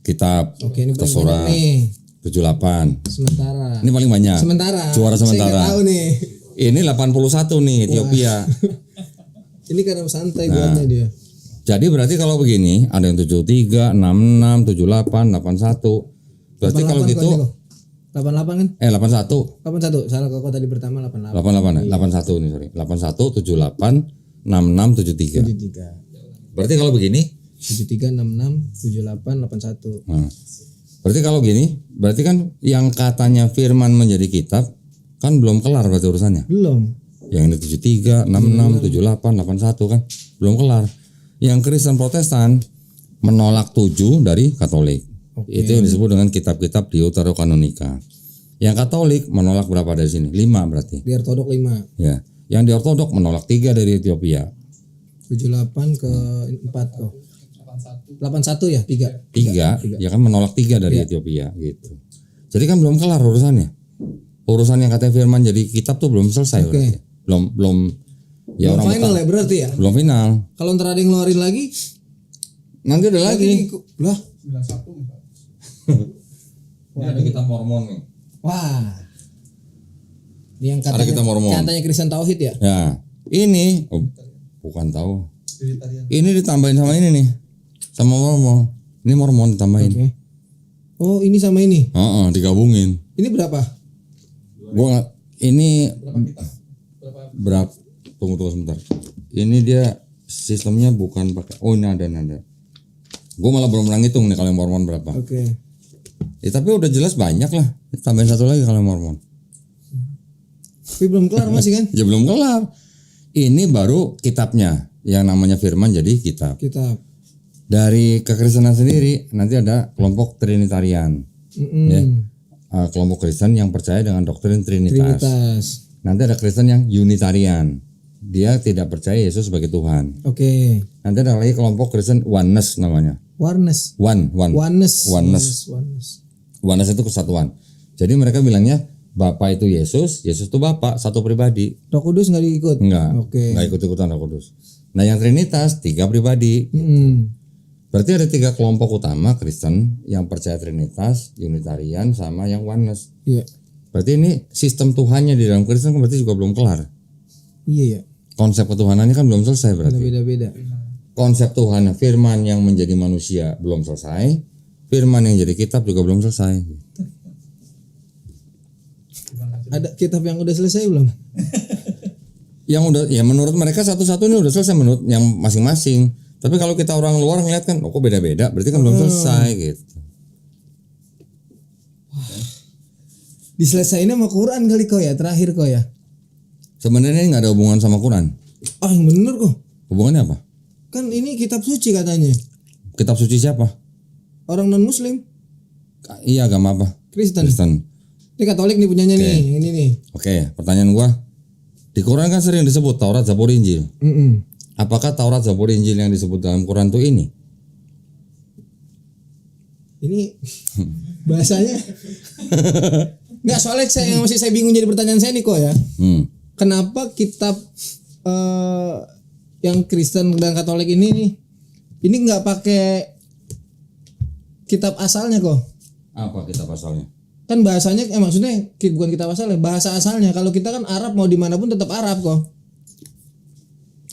kitab Oke, ini atau paling surat. banyak nih. 78. Sementara. Ini paling banyak. Sementara. Juara Saya sementara. nggak tahu nih. Ini 81 nih Ethiopia. Ini karena santai buatnya dia. Jadi berarti kalau begini ada yang 73, 66, 78, 81. Berarti kalau 88 gitu 88 kan? 81. 81. Salah kok tadi pertama 88. 88 ya? 81 nih sorry. 81, 78, 66, 73. 73. Berarti kalau begini 73, 66, 78, 81. nah, berarti kalau gini, berarti kan yang katanya firman menjadi kitab kan belum kelar berarti urusannya. Belum. Yang ini 73, 66, 78, 81 kan belum kelar. Yang Kristen Protestan menolak 7 dari Katolik. Oke. Itu yang disebut dengan kitab-kitab Deuterokanonika. Yang Katolik menolak berapa dari sini? 5 berarti. Di Ortodok 5. Ya. Yang di Ortodok menolak 3 dari Ethiopia. 78 ke 4 kok. 81 ya? 3. 3, ya kan menolak 3 dari Ethiopia gitu. Jadi kan belum kelar urusannya. Urusan yang katanya firman jadi kitab tuh belum selesai berarti. Belum ya belum orang final ya berarti ya? belum final. Kalau ntar ada yang ngeluarin lagi, Nanti ada lagi. lah. Ini ada kitab Mormon nih. Wah. Ini yang Ada kitab Mormon. katanya Kristen Tauhid ya? Ya, ini bukan tahu. Ini ditambahin sama ini nih. Sama Mormon. Ini Mormon ditambahin. Oke. Oh, ini sama ini. Digabungin. Ini berapa? Gua nggak- ini berapa? Tunggu sebentar. Ini dia sistemnya bukan pakai. Oh, ini ada. Gue malah belum pernah ngitung nih kalau yang Mormon berapa. Oke. Ya, tapi udah jelas banyak lah. Tambahin satu lagi kalau yang Mormon. Tapi belum kelar masih kan? Ya belum kelar. Ini baru kitabnya yang namanya firman jadi kitab. Kitab. Dari kekristenan sendiri nanti ada kelompok Trinitarian. Ya. Kelompok Kristen yang percaya dengan doktrin Trinitas. Nanti ada Kristen yang Unitarian. Dia tidak percaya Yesus sebagai Tuhan. Oke. Nanti ada lagi kelompok Kristen Oneness namanya. Oneness. Oneness itu kesatuan. Jadi mereka bilangnya Bapa itu Yesus itu Bapa, satu pribadi. Roh Kudus nggak diikut? Enggak. Oke. Enggak ikut-ikutan Roh Kudus. Nah, yang Trinitas 3 pribadi. Berarti ada 3 kelompok utama Kristen yang percaya Trinitas, Unitarian sama yang Oneness. Iya. Berarti ini sistem Tuhannya di dalam Kristen kan berarti juga belum kelar. Iya ya. Konsep ketuhanannya kan belum selesai berarti. Beda-beda. Konsep Tuhan, firman yang menjadi manusia belum selesai, firman yang jadi kitab juga belum selesai. Ada kitab yang udah selesai belum? Yang udah, ya menurut mereka satu-satu ini udah selesai menurut yang masing-masing. Tapi kalau kita orang luar ngeliat kan, kok beda-beda, berarti kan belum selesai gitu. Diselesainnya sama Quran kali kok ya, terakhir kok ya. Sebenarnya ini nggak ada hubungan sama Quran. Ah, yang bener kok. Hubungannya apa? Kan ini kitab suci katanya. Kitab suci siapa? Orang non Muslim, Iya, agama apa? Kristen. Kristen. Ini Katolik nih punyanya nih, yang ini nih. Oke, pertanyaan gua. Di Quran kan sering disebut Taurat, Zabur, Injil. Apakah Taurat, Zabur, Injil yang disebut dalam Quran tuh ini? Ini bahasanya nggak, soalnya yang masih saya bingung jadi pertanyaan saya nih kok ya. Kenapa kitab yang Kristen dan Katolik ini nggak pakai kitab asalnya kok? Apa kitab asalnya? Kan bahasanya maksudnya bukan kitab asalnya, bahasa asalnya. Kalau kita kan Arab mau dimanapun tetap Arab kok.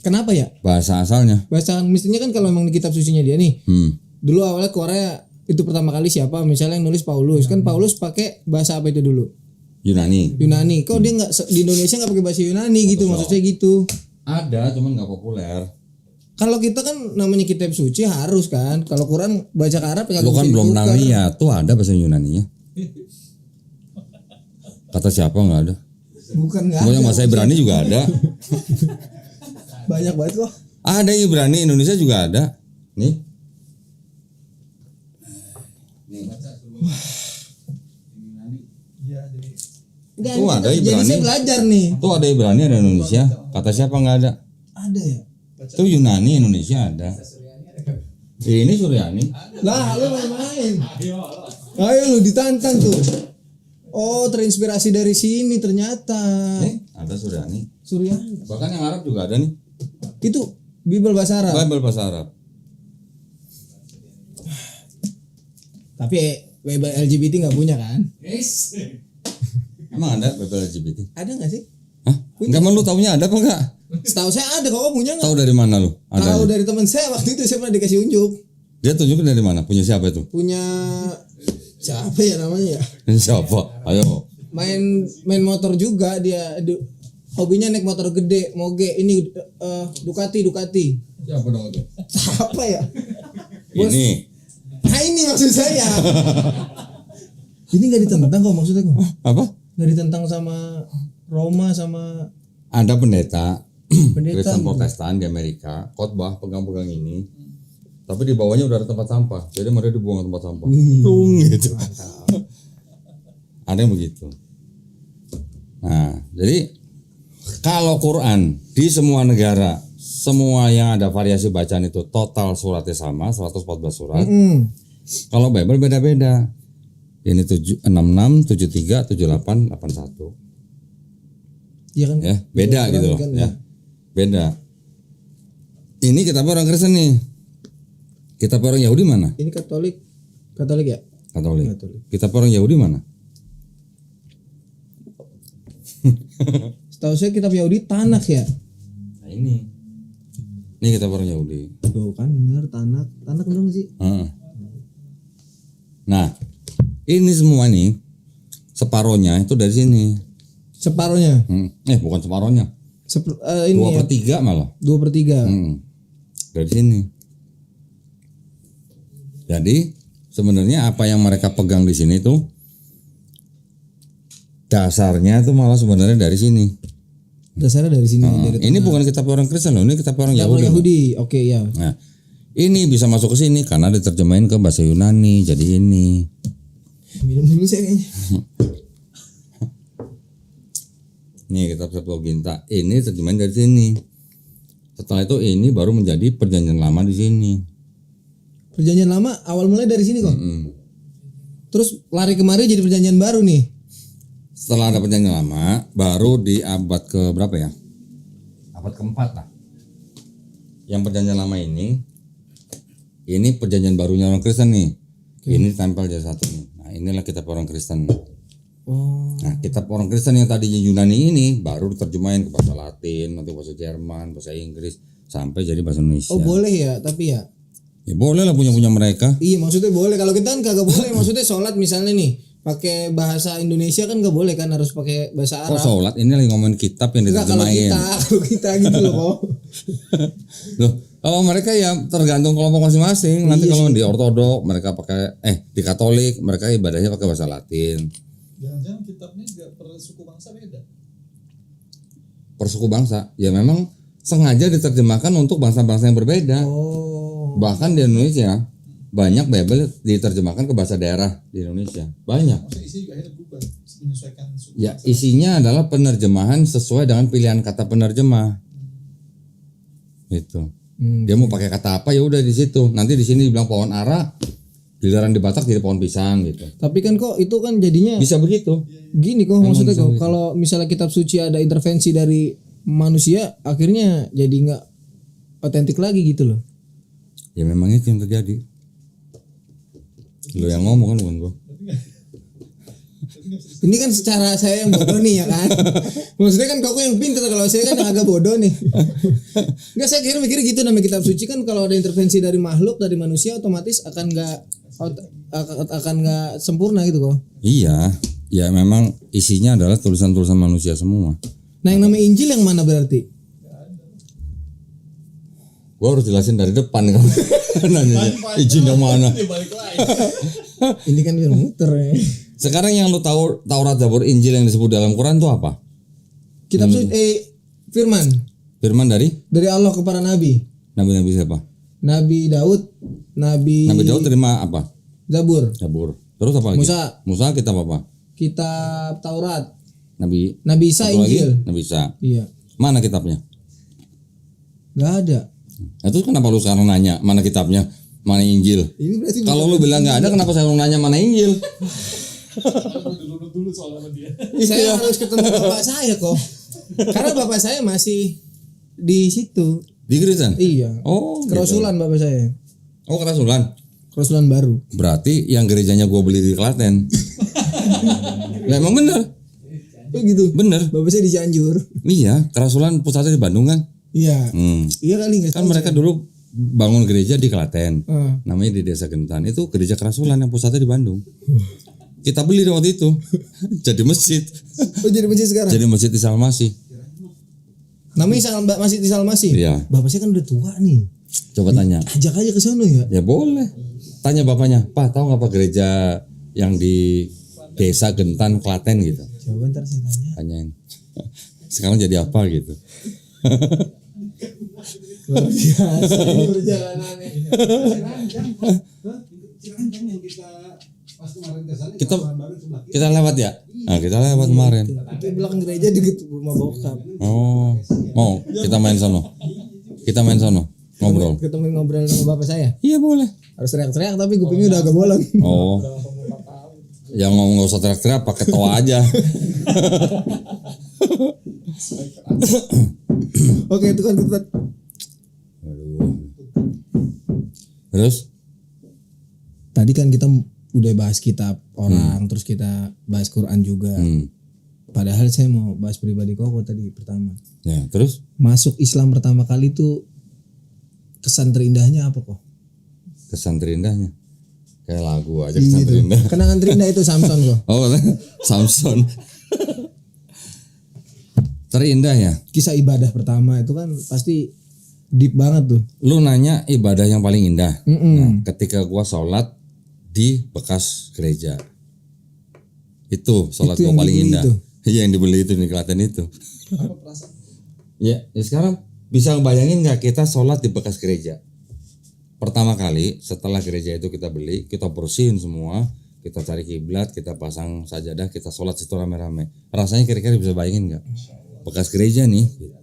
Kenapa ya? Bahasa asalnya. Bahasa mestinya kan kalau memang di kitab sucinya dia nih. Dulu awalnya Korea itu pertama kali siapa? Misalnya yang nulis Paulus. Kan Paulus pakai bahasa apa itu dulu? Yunani. Yunani. Kok dia nggak di Indonesia nggak pakai bahasa Yunani gitu? Maksudnya gitu. Ada, cuman nggak populer. Kalau kita kan namanya kitab suci harus kan. Kalau Quran baca ke Arab ya Lu kan bisa belum ditukar. pernah lihat, tuh ada bahasa Yunaninya. Kata siapa nggak ada? Bukan nggak Pokoknya ada. bahasa Ibrani juga ada. Banyak banget kok. Ada Ibrani, Indonesia juga ada. Nih. Enggak, Tuh ada jadi Ibrani. saya belajar nih. Tuh ada Ibrani, ada Indonesia. Kata siapa nggak ada? Ada ya. Tuh Yunani, Indonesia ada. Ini Suryani. Lah, lu main-main. Ayo lu ditantang tuh. Oh, terinspirasi dari sini ternyata. Ada Suryani. Suryani. Bahkan yang Arab juga ada nih. Itu Bible bahasa Arab. Bible bahasa Arab. Tapi Bible LGBT nggak punya kan? Emang ada Bible LGBT? Ada nggak sih? Hah? Enggak, emang lu taunya ada apa enggak? Setahu saya ada, kok punya nggak? Tahu dari mana lu? Ada. Tahu dari teman saya waktu itu saya pernah dikasih unjuk. Dia tunjukin dari mana? Punya siapa itu? Punya siapa ya namanya ya? Siapa? Ayo. Main motor juga dia. Hobinya naik motor gede, moge. Ini Ducati. Siapa dong itu? Siapa ya? Ini. Nah ini maksud saya. Ini nggak ditentang kok maksudnya kok. Apa? Nggak ditentang sama Roma sama Ada pendeta pendeta. Kristen Protestan di Amerika, khotbah pegang-pegang ini. Tapi di bawahnya udah ada tempat sampah. Jadi mereka dibuang ke tempat sampah. Plung gitu. Ada yang begitu. Nah, jadi kalau Quran di semua negara, semua yang ada variasi bacaan itu total suratnya sama, 114 surat. Kalau Bible beda-beda. Ini 66, 73, 78, 81. Iya kan? Ya, beda Quran gitu loh, kan, ya. Beda. Ini kitab orang Kristen nih. Kitab orang Yahudi mana? Ini Katolik ya? Katolik. Katolik. Kitab orang Yahudi mana? Setahu saya kitab Yahudi Tanakh ya. Nah ini. Ini kitab orang Yahudi. Tuh kan bener Tanakh bener nggak sih? Heeh. Nah, ini semua nih separohnya itu dari sini. Separohnya. Bukan separohnya. Ini 2/3 malah. 2/3. Dari sini. Jadi sebenarnya apa yang mereka pegang di sini tuh dasarnya tuh malah sebenarnya dari sini. Dasarnya dari sini. Dari Ini bukan kitab orang Kristen loh, ini kitab orang Yahudi. Yahudi. Oke ya. Nah, ini bisa masuk ke sini karena diterjemahin ke bahasa Yunani. Jadi ini. Minum dulu saya kayaknya. Nih kitab Septuaginta. Ini terjemahin dari sini. Setelah itu ini baru menjadi perjanjian lama di sini. Perjanjian lama awal mulai dari sini kok. Terus lari kemari jadi perjanjian baru nih. Setelah ada perjanjian lama, baru di abad ke berapa ya? Abad keempat lah. Yang perjanjian lama ini perjanjian barunya orang Kristen nih. Ini tempel jadi satu nih. Nah inilah kitab orang Kristen. Oh. Nah kitab orang Kristen yang tadinya Yunani ini baru diterjemahin ke bahasa Latin, nanti bahasa Jerman, bahasa Inggris, sampai jadi bahasa Indonesia. Oh boleh ya, tapi ya. Ya boleh lah punya mereka. Iya maksudnya boleh. Kalau kita kan kagak boleh. Maksudnya sholat misalnya nih pakai bahasa Indonesia kan nggak boleh kan, harus pakai bahasa Arab. Kok sholat? Ini lagi ngomongin kitab yang Enggak, kalau diterjemahin. kita gitu loh kok. Loh, kalau mereka ya tergantung kelompok masing-masing. Nanti kalau di Ortodok mereka pakai di Katolik mereka ibadahnya pakai bahasa Latin. Jangan-jangan kitabnya juga per suku bangsa beda. Per suku bangsa, ya memang sengaja diterjemahkan untuk bangsa-bangsa yang berbeda. Oh. Bahkan di Indonesia banyak Bible diterjemahkan ke bahasa daerah di Indonesia. Banyak. Maksudnya isinya juga akhirnya berubah, menyesuaikan suku Ya bangsa. isinya adalah penerjemahan sesuai dengan pilihan kata penerjemah. Gitu. Dia mau pakai kata apa ya udah di situ. Nanti di sini dibilang pohon ara, giliran di Batak jadi pohon pisang gitu. Tapi kan kok itu kan jadinya Bisa begitu. gini kok maksudnya bisa kok begitu. kalau misalnya kitab suci ada intervensi dari manusia akhirnya jadi nggak otentik lagi gitu loh. Ya memang itu yang terjadi. Lo yang ngomong kan bukan gua. Ini kan secara saya yang bodoh nih ya kan. Maksudnya kan kok yang pintar, kalau saya kan yang agak bodoh nih. Enggak, saya kira mikir gitu, namanya kitab suci kan kalau ada intervensi dari makhluk, dari manusia otomatis akan nggak sempurna gitu kok. Iya, ya memang isinya adalah tulisan-tulisan manusia semua. Nah yang namanya Injil yang mana berarti? Gua harus jelasin dari depan kan. Nanya izin yang mana. balik lagi. Ini kan biar muter ya. Sekarang yang lu tahu Taurat, Zabur, Injil yang disebut dalam Quran itu apa? Kitab firman Firman dari Allah kepada nabi. nabi-nabi siapa? Nabi Daud, Nabi Daud terima apa? Zabur, Zabur. Terus apa lagi? Musa kitab apa? kitab Taurat, Nabi Isa, satu lagi? Injil. Nabi Isa. Iya. Mana kitabnya? Gak ada. Nah, terus kenapa lu sekarang nanya mana kitabnya? Mana Injil? Ini berarti Kalau lu bilang nggak ada, kenapa saya lu nanya mana Injil? Dulu soal sama dia. saya harus ketemu bapak saya kok. Karena bapak saya masih di situ. Di Kristen? Iya. Oh, Kerasulan bapak saya. gitu. Oh, kerasulan. Kerasulan baru. Berarti yang gerejanya gua beli di Klaten. Lah emang bener? Oh gitu. Bener. Bapak saya di Cianjur. Iya, kerasulan pusatnya di Bandung kan? Iya. Iya kali nggak Kan tahu mereka saya. dulu bangun gereja di Klaten. Ah. Namanya di Desa Gentan. Itu gereja kerasulan yang pusatnya di Bandung. Kita beli waktu itu. Jadi masjid. Oh jadi masjid sekarang. Jadi masjid di Salmasi. Namanya Masjid di Salmasi. Iya. Bapak saya kan udah tua nih. Coba tanya. Ajak aja ke sana ya. Ya boleh. Tanya bapaknya, Pak tahu nggak Pak gereja yang di Desa Gentan Klaten gitu? Coba ntar saya tanya. Tanyain. Sekarang jadi apa gitu? Luar biasa ini perjalanannya. Kita lewat ya? Nah kita lewat kemarin. Itu belakang gereja di rumah bokap. Oh, mau kita main sono? Kita main sono, ngobrol. Ketemu ngobrol sama bapak saya. Iya boleh. Harus teriak-teriak tapi kupingnya udah agak bolong. Oh, yang ngomong nggak usah teriak-teriak, pakai tawa aja. Oke itu kan kita. Terus? Tadi kan kita udah bahas kitab orang, terus kita bahas Quran juga. Padahal saya mau bahas pribadi Koko tadi pertama. Ya, terus? Masuk Islam pertama kali itu kesan terindahnya apa kok? Kesan terindahnya? Kayak lagu aja kesan terindah. Kenangan terindah itu Samson kok. Oh, Samson. Terindah ya? Kisah ibadah pertama itu kan pasti deep banget tuh. Lu nanya ibadah yang paling indah. Mm-mm. Nah, ketika gua sholat di bekas gereja. Itu sholat Itu gua yang paling dibeli indah. itu. Iya yang dibeli itu di Klaten itu. Apa perasaan? Ya sekarang bisa bayangin nggak kita sholat di bekas gereja? Pertama kali setelah gereja itu kita beli, kita bersihin semua, kita cari kiblat, kita pasang sajadah, kita sholat situ rame-rame. Rasanya kira-kira bisa bayangin nggak? Bekas gereja nih. Gitu.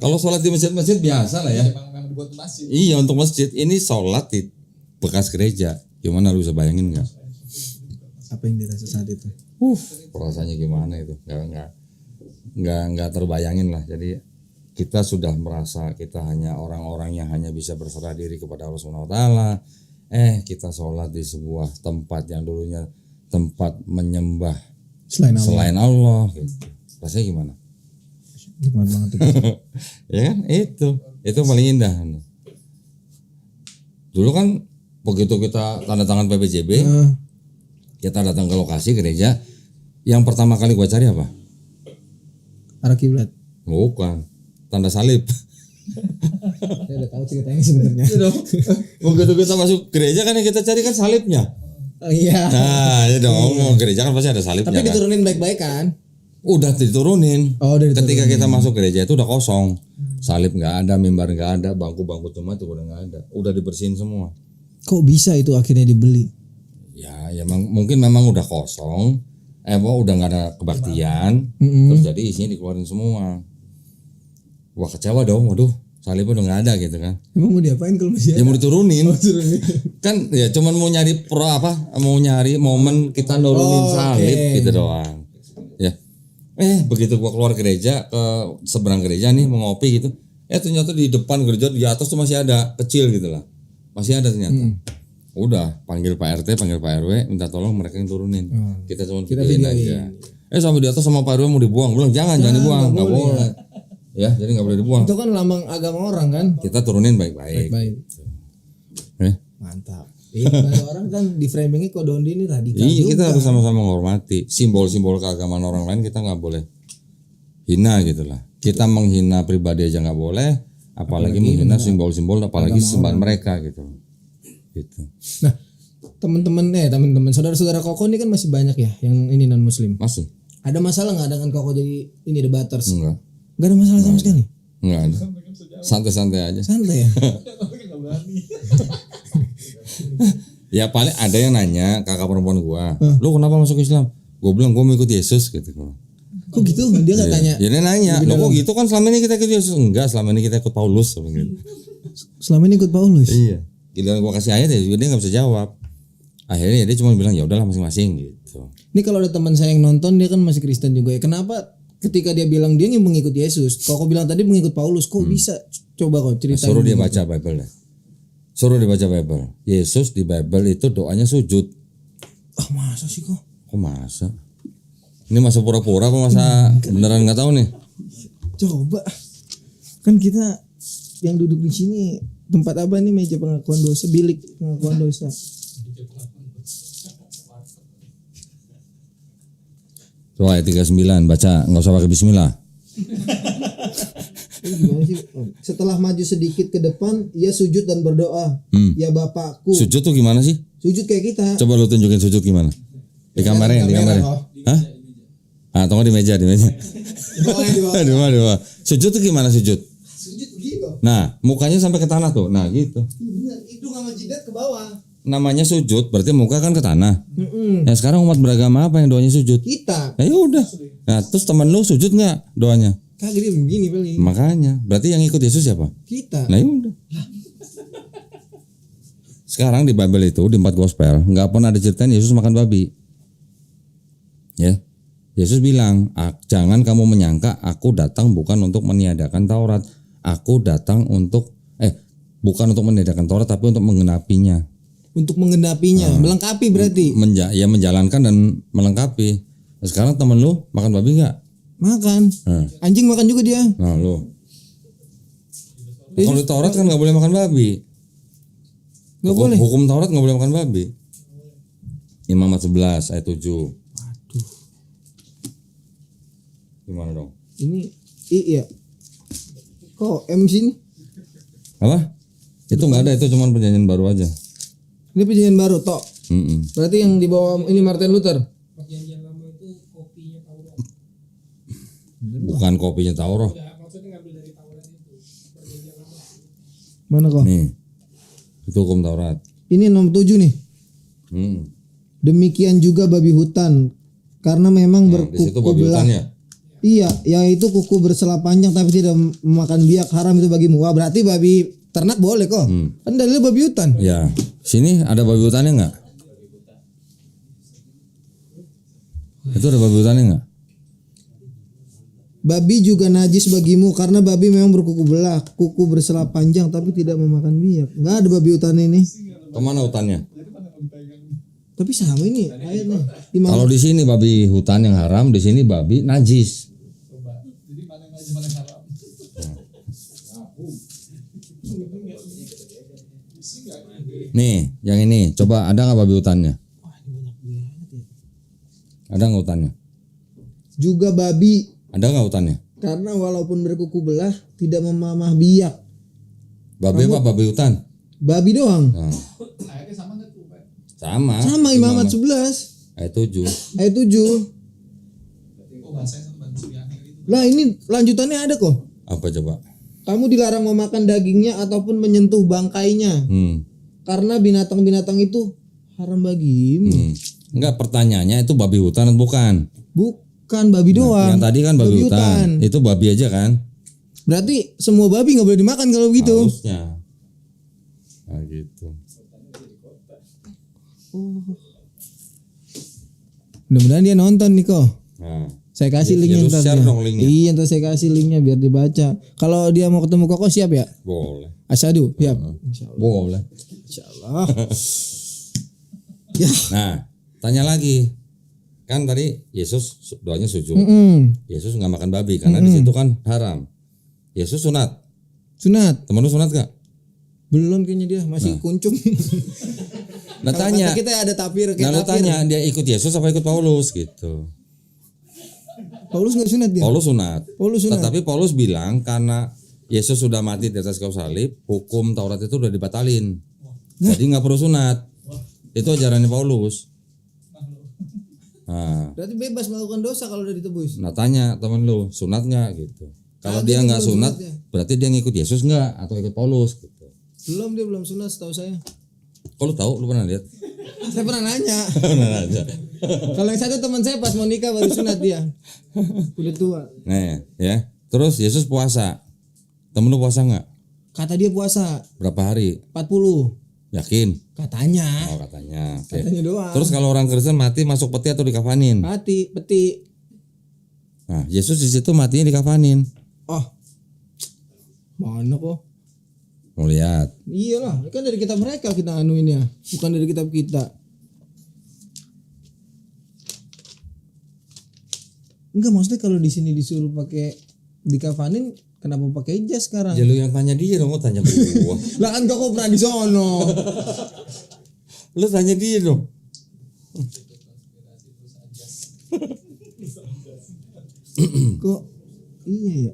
Kalau sholat di masjid-masjid biasa lah ya. Memang dibuat masjid. Iya untuk masjid. Ini sholat di bekas gereja. Gimana lu bisa bayangin nggak? Apa yang dirasa saat itu? Rasanya gimana itu? Nggak terbayangin lah. Jadi kita sudah merasa kita hanya orang-orang yang hanya bisa berserah diri kepada Allah Subhanahu Wa Taala. Kita sholat di sebuah tempat yang dulunya tempat menyembah selain Allah. Gitu. Rasanya gimana? Nikmat banget itu. Ya kan? Itu paling indah. Dulu kan begitu kita tanda tangan PPJB, kita datang ke lokasi gereja, yang pertama kali gua cari apa? Arah kiblat. Bukan, tanda salib. Saya udah tahu ceritanya sebenarnya. Begitu kita masuk gereja kan yang kita cari kan salibnya. Oh iya. Nah, ya dong, mau gereja kan pasti ada salibnya. Tapi kan? diturunin baik-baik kan? Udah diturunin. Oh, udah diturunin. Ketika kita masuk gereja itu udah kosong. Salib nggak ada, mimbar nggak ada, bangku-bangku cuma itu udah nggak ada. Udah dibersihin semua. Kok bisa itu akhirnya dibeli? Ya mungkin memang udah kosong. Udah nggak ada kebaktian. Terus jadi isinya dikeluarin semua. Wah kecewa dong, waduh salibnya udah nggak ada gitu kan. Emang mau diapain kalau masih Ya ada? mau diturunin. Kan ya cuman mau nyari mau nyari momen kita nurunin salib gitu doang. Ya. Begitu gua keluar gereja ke seberang gereja nih mau ngopi gitu. Ternyata di depan gereja di atas tuh masih ada kecil gitu lah. Masih ada ternyata. Udah panggil Pak RT, panggil Pak RW, minta tolong mereka yang turunin. Kita cuma videoin aja. Sampai di atas sama Pak RW mau dibuang, bilang jangan dibuang, nggak boleh. Ya, jadi nggak boleh dibuang. Itu kan lambang agama orang kan? Kita turunin baik-baik. Baik. Mantap. Bahasa orang kan di framingnya kok Dondi ini radikal Iya, juga. kita harus sama-sama menghormati simbol-simbol keagamaan orang lain. Kita nggak boleh hina gitu lah. Kita menghina pribadi aja nggak boleh, apalagi menghina simbol-simbol, apalagi sembahan mereka gitu. Nah, teman-teman saudara-saudara Koko ini kan masih banyak ya yang ini non muslim. Masih? Ada masalah nggak dengan Koko jadi ini debaters? Enggak. Nggak ada masalah sama sekali. Enggak ada. Santai-santai aja. Santai ya. Nggak berani. Ya paling ada yang nanya kakak perempuan gua, lu kenapa masuk Islam? Gua bilang gua mau ikut Yesus gitu. Kok gitu? Dia nggak tanya. Ya dia nanya, lo kok gitu kan selama ini kita ikut Yesus? Enggak, selama ini kita ikut Paulus. Gitu. Selama ini ikut Paulus. Iya. Giliran gua kasih ayat ya juga dia nggak bisa jawab. Akhirnya dia cuma bilang ya udahlah masing-masing gitu. Ini kalau ada teman saya yang nonton dia kan masih Kristen juga ya. Kenapa ketika dia bilang dia ingin mengikut Yesus, Koko bilang tadi mengikut Paulus, kok bisa? Coba kok ceritain. Suruh dia baca Bible deh. Suruh dia baca Bible. Yesus di Bible itu doanya sujud. Ah masa sih kok? Kok masa? Ini masa pura-pura apa masa beneran nggak tahu nih? Coba. Kan kita yang duduk di sini tempat apa nih, meja pengakuan dosa, bilik pengakuan dosa. Coba ayat 39 baca, nggak usah pakai bismillah. Ini gimana sih? Setelah maju sedikit ke depan, ia sujud dan berdoa. Ya Bapakku. Sujud tuh gimana sih? Sujud kayak kita. Coba lu tunjukin sujud gimana? Di kamarnya, di kamarnya. Hah? Ah, tunggu di meja, di meja. Di bawah. Sujud tuh gimana sujud? Sujud begitu. Nah, mukanya sampai ke tanah tuh. Nah, gitu. Benar, hidung sama jidat ke bawah. Namanya sujud, berarti muka kan ke tanah. Nah, sekarang umat beragama apa yang doanya sujud? Kita. Ya udah. Nah, terus teman lu sujud nggak doanya? Kagak dia begini paling. Makanya, berarti yang ikut Yesus siapa? Kita. Nah, ya udah. Sekarang di Bible itu di 4 gospel nggak pernah diceritain Yesus makan babi. Ya. Yesus bilang, jangan kamu menyangka aku datang bukan untuk meniadakan Taurat. Aku datang untuk bukan untuk meniadakan Taurat tapi untuk menggenapinya. Untuk menggenapinya, melengkapi berarti. Ya menjalankan dan melengkapi. Nah, sekarang temen lu makan babi nggak? Makan. Anjing makan juga dia. Nah lu. Kalau di Taurat kan nggak boleh makan babi. Nggak boleh. Hukum Taurat nggak boleh makan babi. Imamat 11 ayat 7. Waduh. Gimana dong? Ini iya. Kok M sini? Apa? Itu nggak ada, itu cuma perjanjian baru aja. Ini perjanjian baru tok. Berarti yang di bawah ini Martin Luther. Perjanjian lama itu kopinya Taurat. Bukan kopinya Taurat. Ya, maksudnya ngambil dari Taurat itu. Perjanjian lama. Mana kok? Nih. Itu hukum Taurat. Ini nomor 7 nih. Demikian juga babi hutan, karena memang Nah, di situ berkuku babi belah. hutannya. Iya, yaitu kuku bersela panjang tapi tidak memakan biak, haram itu bagimu. Wah, berarti babi ternak boleh kok. Kan dalilnya babi hutan. Ya. Sini ada babi hutannya nggak? Itu ada babi hutannya nggak? Babi juga najis bagimu karena babi memang berkuku belah, kuku bersela panjang tapi tidak memakan biak. Nggak ada babi hutan ini. Kemana hutannya? Tapi sama ini ayatnya. Kalau di sini babi hutan yang haram, di sini babi najis. Jadi mana yang najis mana yang haram? Nih, yang ini, coba ada nggak babi hutannya? Ada nggak hutannya? Juga babi Ada nggak hutannya? karena walaupun berkuku belah tidak memamah biak. Babi apa? Babi hutan? Babi doang. Nah, Ayatnya sama nggak tuh, Pak? sama. Sama Imamat 11 Ayat 7. ayat 7. Oh, bahasanya sama bahasa Suriani gitu. Lah ini lanjutannya ada kok. Apa coba? Kamu dilarang memakan dagingnya ataupun menyentuh bangkainya karena binatang-binatang itu haram bagimu. Enggak, pertanyaannya itu babi hutan atau bukan? Bukan babi doang. Yang tadi kan babi hutan. Itu babi aja kan? Berarti semua babi nggak boleh dimakan kalau begitu. Harusnya. Nah gitu. Mudah-mudahan dia nonton nih kok. Nah, Saya kasih Ya, linknya lu ntar. share Ya. dong linknya. Iya, ntar saya kasih linknya biar dibaca. Kalau dia mau ketemu Koko siap ya? boleh. Asyadu, siap. Boleh. Insyaallah. Ya. Nah, tanya lagi. Kan tadi Yesus doanya sujud. Yesus nggak makan babi karena di situ kan haram. Yesus sunat. Sunat. Temen lu sunat gak? Belum kayaknya dia masih kuncung. Nah Kalau tanya. kata kita ada tapir Nah kayak lu tapir. tanya dia ikut Yesus apa ikut Paulus gitu. Paulus nggak sunat dia. Paulus sunat. Paulus sunat. Tetapi Paulus bilang karena Yesus sudah mati di atas kayu salib, hukum Taurat itu udah dibatalin. Jadi nggak perlu sunat. Itu ajarannya Paulus. Nah, Berarti bebas melakukan dosa kalau udah ditebus. nah tanya temen lu, sunat nggak gitu. Kalau Ada dia yang nggak belum sunat, sunat ya? berarti dia ngikut Yesus nggak atau ikut Paulus gitu. Dia belum sunat setahu saya. Kok lu tahu? Lu pernah lihat? Saya pernah nanya. Pernah aja. Kalau yang satu teman saya pas mau nikah baru sunat dia. Udah tua. Nah, ya. Terus Yesus puasa. Temen lu puasa nggak? Kata dia puasa Berapa hari? 40. Yakin? Katanya. Oh katanya. Oke. Katanya doang. Terus kalau orang Kristen mati masuk peti atau dikafanin? Mati, peti. Nah, Yesus di situ matinya dikafanin. Oh. Mana kok? Mau lihat. Iyalah, kan dari kitab mereka kita anuin ya, bukan dari kitab kita. Enggak, maksudnya kalau di sini disuruh pakai dikafanin, kenapa pakai jas sekarang? Ya lu yang tanya dia dong, tanya gua. Lah kan kok pernah di sono. Lu tanya dia dong. Kok iya ya?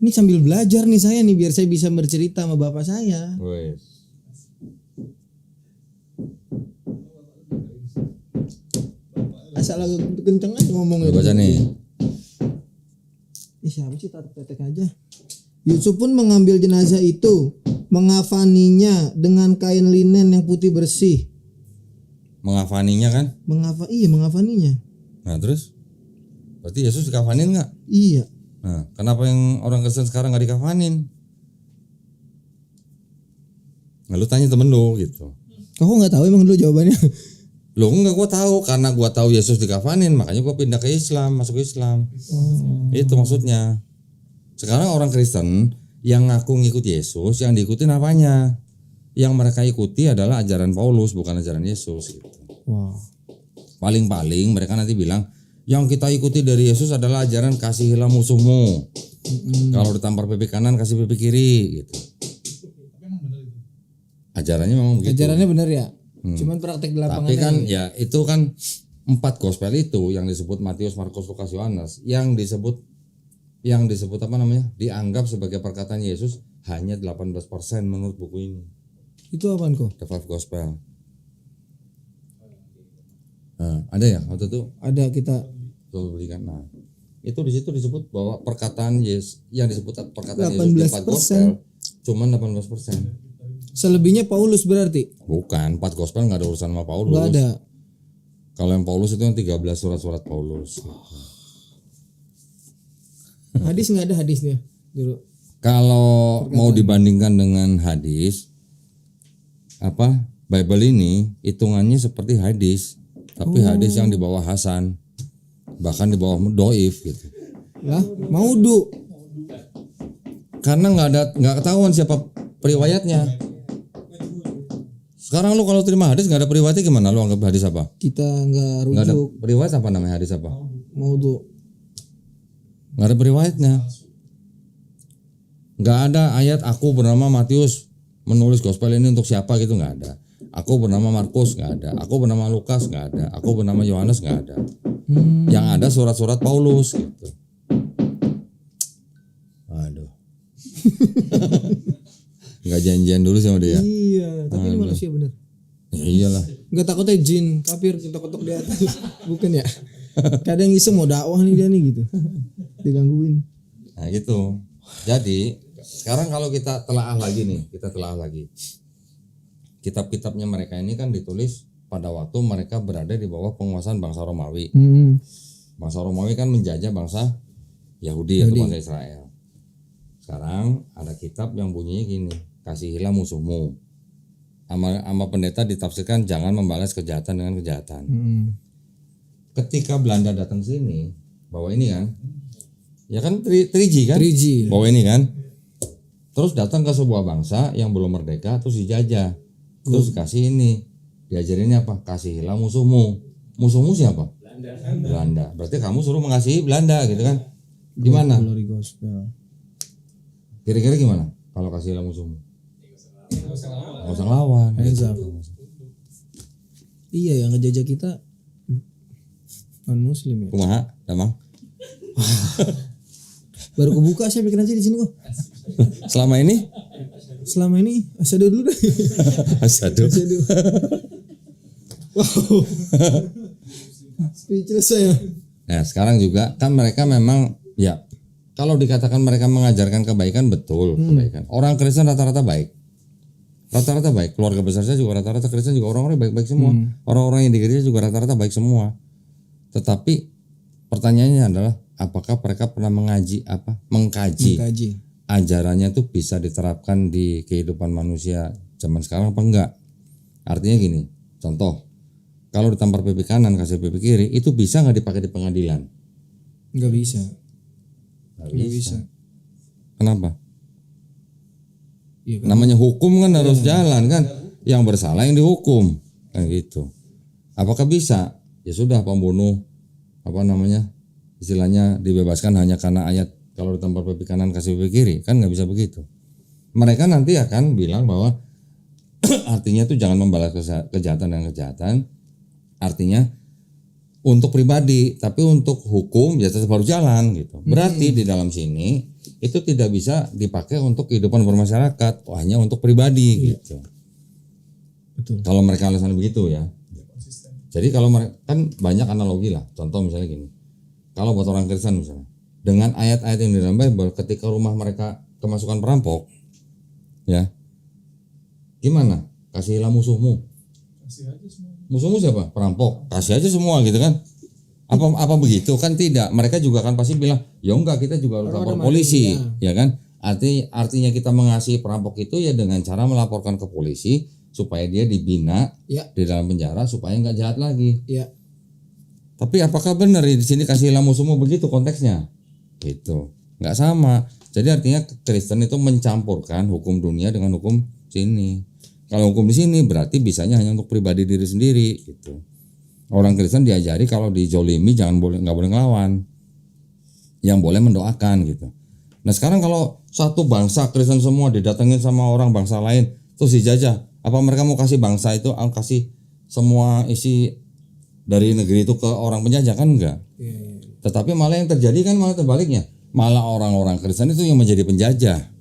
Ini sambil belajar nih saya nih biar saya bisa bercerita sama bapak saya. Wes. Asal agak kenceng aja ngomongnya. Lu baca nih. Siapa sih taruh tetek aja. Yusuf pun mengambil jenazah itu, mengafaninya dengan kain linen yang putih bersih. Mengafaninya kan? Mengafaninya. Nah terus? Berarti Yesus dikafanin nggak? Iya. Nah, kenapa yang orang Kristen sekarang nggak dikafanin? Nah, lu tanya temen lu gitu. Kau nggak tahu emang dulu jawabannya? Lu enggak, gua tahu karena gua tahu Yesus dikafanin, makanya gua pindah ke Islam, masuk Islam. Itu maksudnya. Sekarang orang Kristen yang ngaku ngikut Yesus, yang diikutin apanya? Yang mereka ikuti adalah ajaran Paulus, bukan ajaran Yesus gitu. Wah. Paling-paling mereka nanti bilang, yang kita ikuti dari Yesus adalah ajaran kasihilah musuhmu. Kalau ditampar pipi kanan, kasih pipi kiri gitu. Tapi emang bener itu. Ajarannya memang begitu. Ajarannya benar ya. Cuman praktek di lapangan. Tapi kan ya itu kan 4 gospel itu yang disebut Matius, Markus, Lukas, Yohanes, yang disebut apa namanya? Dianggap sebagai perkataan Yesus hanya 18% menurut buku ini. Itu apaan kok? The 5 Gospel. Nah, ada ya waktu itu Ada kita. tuh belikan. Nah, itu di situ disebut bahwa perkataan Yesus yang disebut perkataan Yesus di 4 Gospel cuman 18%. Selebihnya Paulus berarti? Bukan, 4 Gospel nggak ada urusan sama Paulus. Enggak ada. Kalau yang Paulus itu yang 13 surat-surat Paulus. Hadis nggak ada hadisnya dulu. Kalau mau dibandingkan dengan hadis, apa Bible ini hitungannya seperti hadis, tapi hadis yang di bawah Hasan, bahkan di bawah Doif gitu. Lah, maudhu. Karena nggak ketahuan siapa periwayatnya. Sekarang lu kalau terima hadis nggak ada periwayatnya gimana? Lu anggap hadis apa? Kita nggak Nggak ada rujuk. periwayat apa namanya hadis apa? Maudhu. Nggak ada periwayatnya. Nggak ada ayat aku bernama Matius menulis gospel ini untuk siapa gitu, nggak ada. Aku bernama Markus, nggak ada. Aku bernama Lukas, nggak ada. Aku bernama Yohanes, nggak ada. Yang ada surat-surat Paulus gitu. Aduh. Nggak janjian dulu sama dia. Iya, tapi ini manusia bener. Ya iyalah. Nggak takutnya jin, kafir, ketok-ketok di atas. Bukan ya? Kadang iseng mau dakwah nih dia nih gitu. Digangguin. Nah gitu. Jadi sekarang kalau kita telaah lagi nih, kitab-kitabnya mereka ini kan ditulis pada waktu mereka berada di bawah penguasaan bangsa Romawi. Bangsa Romawi kan menjajah bangsa Yahudi atau bangsa Israel. Sekarang ada kitab yang bunyinya gini, kasihilah musuhmu. Sama pendeta ditafsirkan jangan membalas kejahatan dengan kejahatan. Ketika Belanda datang sini, bawa ini kan, ya kan 3G kan, 3G. bawa ini kan, terus datang ke sebuah bangsa yang belum merdeka, terus dijajah, terus dikasih ini, diajarinnya apa? Kasihilah musuhmu. Musuhmu siapa? Belanda. Berarti kamu suruh mengasihi Belanda gitu kan? Gimana? Glory gospel. Kira-kira gimana? Kalau kasihilah musuhmu? Nggak usah ngelawan. Hands up. Iya yang ngejajah kita Non muslim ya. Kumaha, Damang? Baru kebuka saya bikin aja di sini kok. Selama ini? Selama ini asyhadu dulu deh. Asyhadu. Wow. Speechless saya. Nah, sekarang juga kan mereka memang ya kalau dikatakan mereka mengajarkan kebaikan betul, kebaikan. Orang Kristen rata-rata baik. Rata-rata baik. Keluarga besar saya juga rata-rata Kristen juga orang-orang baik-baik semua. Orang-orang yang di gereja juga rata-rata baik semua. Tetapi pertanyaannya adalah apakah mereka pernah mengkaji ajarannya tuh bisa diterapkan di kehidupan manusia zaman sekarang apa enggak? Artinya gini, contoh, kalau ditampar pipi kanan kasih pipi kiri itu bisa nggak dipakai di pengadilan? Nggak bisa. Nggak bisa. Kenapa? Iya kan? Namanya hukum kan harus jalan kan, yang bersalah yang dihukum kan gitu. Apakah bisa? Ya sudah, pembunuh istilahnya dibebaskan hanya karena ayat kalau ditampar pipi kanan kasih pipi kiri, kan nggak bisa begitu. Mereka nanti akan bilang bahwa artinya tuh jangan membalas kejahatan dengan kejahatan, artinya untuk pribadi, tapi untuk hukum ya tetap harus jalan gitu. Berarti di dalam sini itu tidak bisa dipakai untuk kehidupan bermasyarakat, hanya untuk pribadi gitu. Betul. Kalau mereka alasan begitu ya. Jadi kalau mereka kan banyak analogi lah. Contoh misalnya gini. Kalau buat orang Kristen misalnya, dengan ayat-ayat yang di dalam Bible, ketika rumah mereka kemasukan perampok, ya, gimana? Kasihilah musuhmu. Kasih aja semua. Musuhmu siapa? Perampok. Kasih aja semua gitu kan? Apa begitu? Kan tidak. Mereka juga kan pasti bilang, ya enggak, kita juga harus lapor polisi, ya kan? Artinya kita mengasihi perampok itu ya dengan cara melaporkan ke polisi supaya dia dibina di dalam penjara supaya nggak jahat lagi. Iya. Tapi apakah benar di sini kasihilah musuhmu begitu konteksnya? Gitu. Nggak sama. Jadi artinya Kristen itu mencampurkan hukum dunia dengan hukum sini. Kalau hukum di sini berarti bisanya hanya untuk pribadi diri sendiri gitu. Orang Kristen diajari kalau dijolimi nggak boleh ngelawan. Yang boleh mendoakan gitu. Nah sekarang kalau satu bangsa Kristen semua didatengin sama orang bangsa lain terus dijajah, apa mereka mau kasih bangsa itu kasih semua isi dari negeri itu ke orang penjajah? Kan enggak. Tetapi malah yang terjadi kan malah terbaliknya. Malah orang-orang Kristen itu yang menjadi penjajah.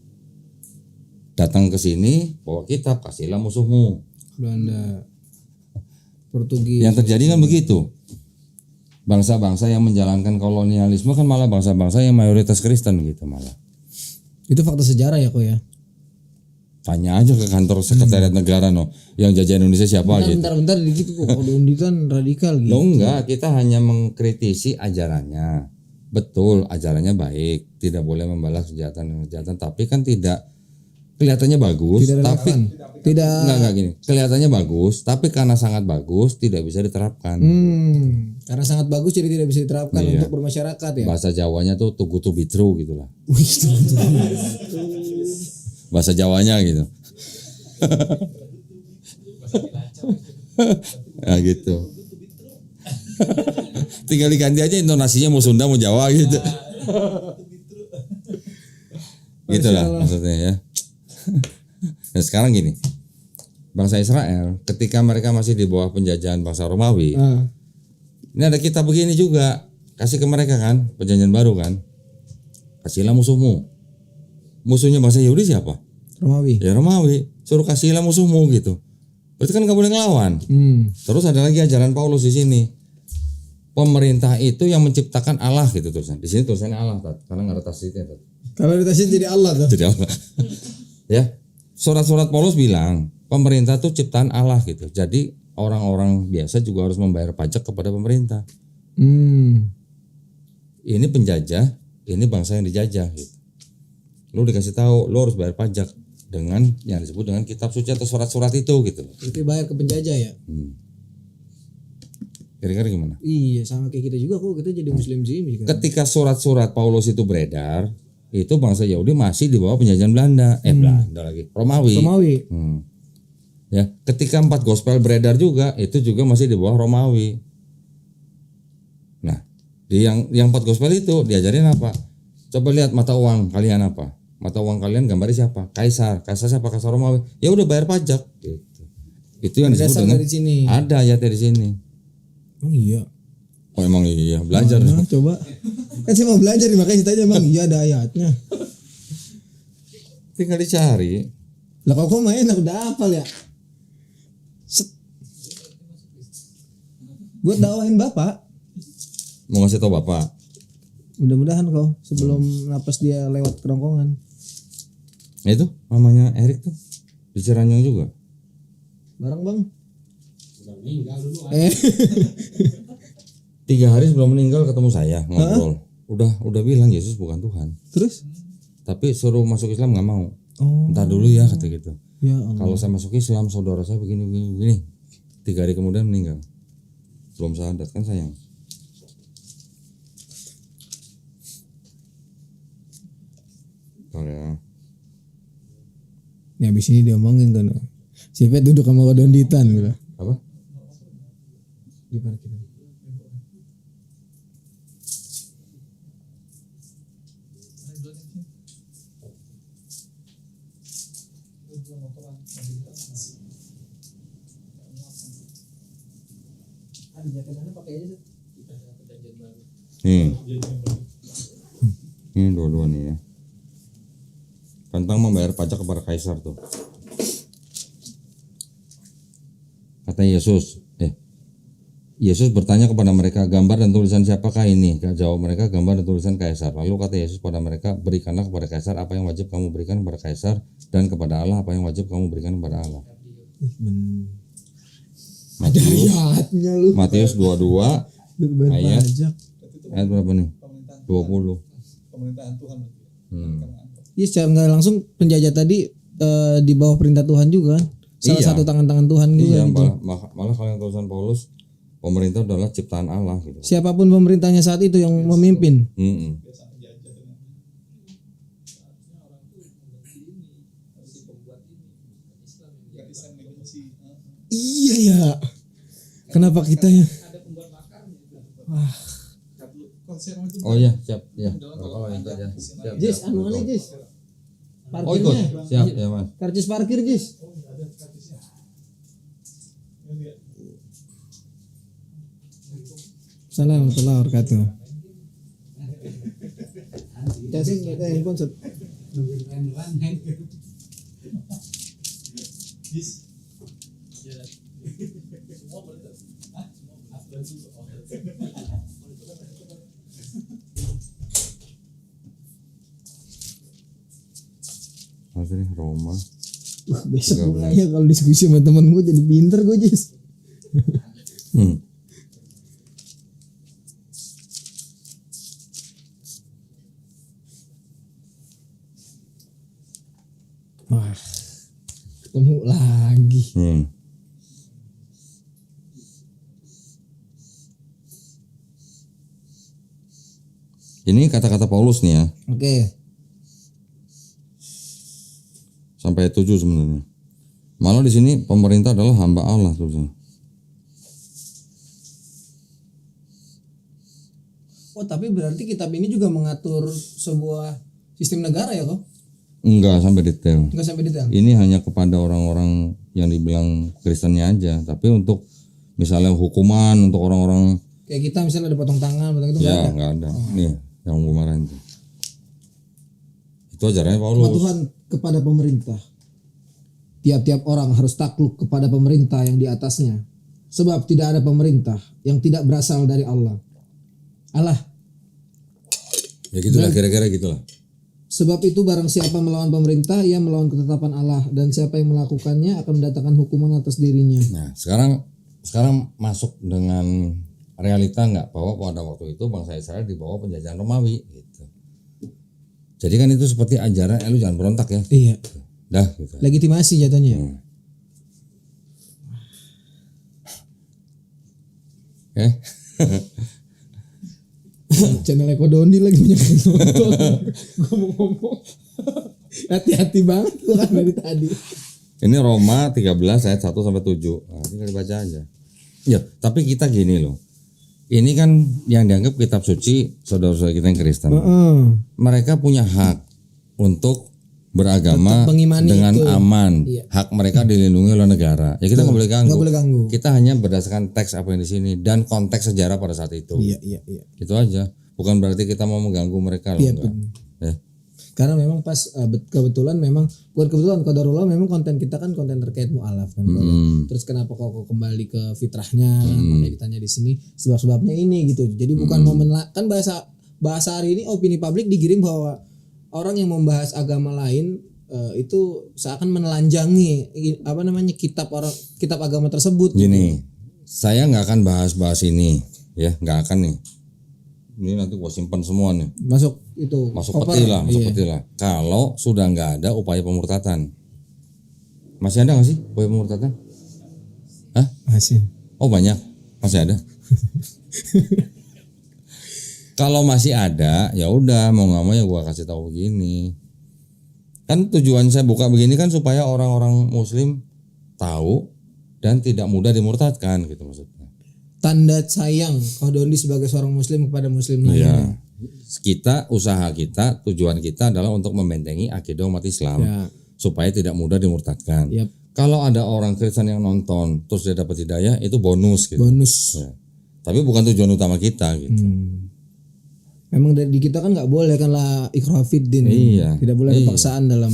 Datang ke sini bawa kitab, kasihlah musuhmu. Belanda, Portugis. Yang terjadi kan begitu. Bangsa-bangsa yang menjalankan kolonialisme kan malah bangsa-bangsa yang mayoritas Kristen gitu malah. Itu fakta sejarah ya kok ya. Tanya aja ke kantor sekretariat negara yang jajah Indonesia siapa gitu. Bentar dikit kok. Kalau Undi kan radikal gitu. Loh enggak, kita hanya mengkritisi ajarannya. Betul, ajarannya baik, tidak boleh membalas kejahatan, tapi kan tidak kelihatannya bagus, enggak gini. Kelihatannya bagus, tapi karena sangat bagus tidak bisa diterapkan. Karena sangat bagus jadi tidak bisa diterapkan untuk bermasyarakat ya. Bahasa Jawanya tuh too good to be true gitulah. Bahasa Jawanya gitu. Ya gitu. Tinggal diganti aja intonasinya mau Sunda mau Jawa gitu. Gitulah maksudnya ya. Nah sekarang gini, bangsa Israel ketika mereka masih di bawah penjajahan bangsa Romawi, ini ada kitab begini juga, kasih ke mereka kan, perjanjian baru kan, kasihlah musuhmu. Musuhnya bangsa Yahudi siapa? Romawi. Ya Romawi, suruh kasihlah musuhmu gitu. Berarti kan nggak boleh ngelawan. Terus ada lagi ajaran Paulus di sini. Pemerintah itu yang menciptakan Allah gitu tulisan. Di sini tulisannya Allah, karena nggak ada tasdidnya. Kalau di tasdid jadi Allah tuh. Jadi Allah. Ya, surat-surat Paulus bilang pemerintah itu ciptaan Allah gitu. Jadi orang-orang biasa juga harus membayar pajak kepada pemerintah. Ini penjajah, ini bangsa yang dijajah gitu. Lu dikasih tahu, lu harus bayar pajak dengan yang disebut dengan kitab suci atau surat-surat itu gitu. Itu bayar ke penjajah ya. Kira-kira gimana? Iya, sama kayak kita juga kok, kita jadi muslim sih. Ketika surat-surat Paulus itu beredar, itu bangsa Yahudi masih di bawah penjajahan Belanda. Belanda lagi. Romawi. Ya, ketika 4 gospel beredar juga, itu juga masih di bawah Romawi. Nah, di yang 4 gospel itu diajarin apa? Coba lihat mata uang kalian apa? Mata uang kalian gambarnya siapa? Kaisar. Kaisar siapa? Kaisar Romawi. Ya udah bayar pajak gitu. Itu yang disebut dengan dari sini. Ada ayatnya di sini. Oh iya. Oh emang iya belajar. Mana, coba. Kan saya mau belajar nih, makanya ditanya Bang, iya ada ayatnya. Tinggal dicari. Lah kok main aku udah hafal ya. Set. Buat dakwahin Bapak. Mau ngasih tau Bapak. Mudah-mudahan kau sebelum napas dia lewat kerongkongan. Nah itu mamanya Erik tuh di Ciranyong juga. Barang Bang. Udah meninggal dulu. 3 hari sebelum meninggal ketemu saya ngobrol. Udah bilang Yesus bukan Tuhan. Terus? Tapi suruh masuk Islam nggak mau. Oh. Entar dulu ya kata gitu. Ya Allah. Kalau saya masuk Islam saudara saya begini. 3 hari kemudian meninggal. Belum syahadat kan sayang. Oh ya. Nih abis ini diomongin kan. Si Pet duduk sama Kodonditan gitu. Apa? Di parkiran. Ada jaketannya pakai aja. Kita ada perjanjian baru. Ini dua-dua nih ya. Tentang membayar pajak kepada kaisar tuh. Kata Yesus, Yesus bertanya kepada mereka, gambar dan tulisan siapakah ini? Jawab mereka, gambar dan tulisan kaisar. Lalu kata Yesus pada mereka, berikanlah kepada kaisar apa yang wajib kamu berikan kepada kaisar, dan kepada Allah apa yang wajib kamu berikan kepada Allah. Ada ayatnya lu. Matius 22 ayat Pajak. ayat berapa nih? 20. Pemerintahan Tuhan. Iya secara nggak langsung penjajah tadi di bawah perintah Tuhan juga kan. Salah Iya. satu tangan-tangan Tuhan juga Iya, gitu. malah kalau yang tulisan Paulus, pemerintah adalah ciptaan Allah gitu. Siapapun pemerintahnya saat itu yang memimpin. Mm-mm. Iya ya. Kenapa kita ya? Ada pembuat makarnya. Oh iya, siap ya. Oh, itu aja. Siap. Jis, anu aneh Jis. Oh ikut, Parkirnya. siap ya mas. Karcis parkir Jis. Assalamualaikum warahmatullahi wabarakatuh. Jasin kita handphone set. Masih nih Roma. Besok mulanya kalau diskusi sama temen gue jadi pinter gue Jis. Wah, ketemu lagi. Ini kata-kata Paulus nih ya, Oke. sampai 7 sebenarnya. Malah di sini pemerintah adalah hamba Allah tuh. Oh tapi berarti kitab ini juga mengatur sebuah sistem negara ya kok? Enggak sampai detail. Enggak sampai detail. Ini hanya kepada orang-orang yang dibilang Kristennya aja, tapi untuk misalnya hukuman untuk orang-orang Kayak kita misalnya ada potong tangan, potong itu nggak ya ada. nggak ada. Nih yang gue marahin tuh. Itu ajarannya Kepatuhan Paulus. kepada pemerintah. Tiap-tiap orang harus takluk kepada pemerintah yang di atasnya. Sebab tidak ada pemerintah yang tidak berasal dari Allah. Allah. Ya gitulah kira-kira gitulah. Sebab itu barang siapa melawan pemerintah, ia melawan ketetapan Allah. Dan siapa yang melakukannya akan mendatangkan hukuman atas dirinya. Nah sekarang masuk dengan realita nggak bahwa pada waktu itu bangsa Israel di bawah penjajahan Romawi gitu. Jadi kan itu seperti ajaran lu jangan berontak ya. Iya. Dah gitu. Legitimasi jatuhnya. Oke. Channel Eko Dondi lagi banyak yang nonton. Ngomong-ngomong. Hati-hati banget gua kan dari tadi. Ini Roma 13 ayat 1 sampai 7. Nah, tinggal dibaca aja. Ya, tapi kita gini loh. Ini kan yang dianggap kitab suci saudara-saudara kita yang Kristen. Mereka punya hak untuk beragama Tetap mengimani dengan itu. aman, Iya. hak mereka dilindungi oleh negara. Ya kita nggak boleh ganggu. Nggak boleh ganggu. Kita hanya berdasarkan teks apa yang di sini dan konteks sejarah pada saat itu. Iya. Itu aja. Bukan berarti kita mau mengganggu mereka loh, Iya, enggak. Ya. Karena memang pas kebetulan memang bukan kebetulan qadarullah memang konten kita kan konten terkait mualaf kan. Terus kenapa kok kembali ke fitrahnya? Makanya ditanya di sini sebab-sebabnya ini gitu. Jadi bukan momen kan bahasa hari ini opini publik digiring bahwa orang yang membahas agama lain itu seakan menelanjangi kitab agama tersebut. Gini, saya nggak akan bahas ini, ya nggak akan nih. Ini nanti gua simpan semua nih. Masuk koper. Peti lah, masuk peti lah. Kalau sudah nggak ada upaya pemurtatan, masih ada nggak sih upaya pemurtatan? Hah? Masih. Oh banyak, masih ada. Kalau masih ada, ya udah mau nggak mau ya gua kasih tahu begini. Kan tujuan saya buka begini kan supaya orang-orang Muslim tahu dan tidak mudah dimurtadkan gitu maksudnya. Tanda sayang Dondi sebagai seorang muslim kepada muslim lainnya. Iya. Kita usaha kita, tujuan kita adalah untuk membentengi akidah umat Islam Ya. supaya tidak mudah dimurtadkan. Yap. Kalau ada orang Kristen yang nonton terus dia dapat hidayah itu bonus gitu. Bonus. Ya. Tapi bukan tujuan utama kita gitu. Memang di kita kan nggak boleh kan lah ikrah fiddin. Iya. Tidak boleh ada paksaan dalam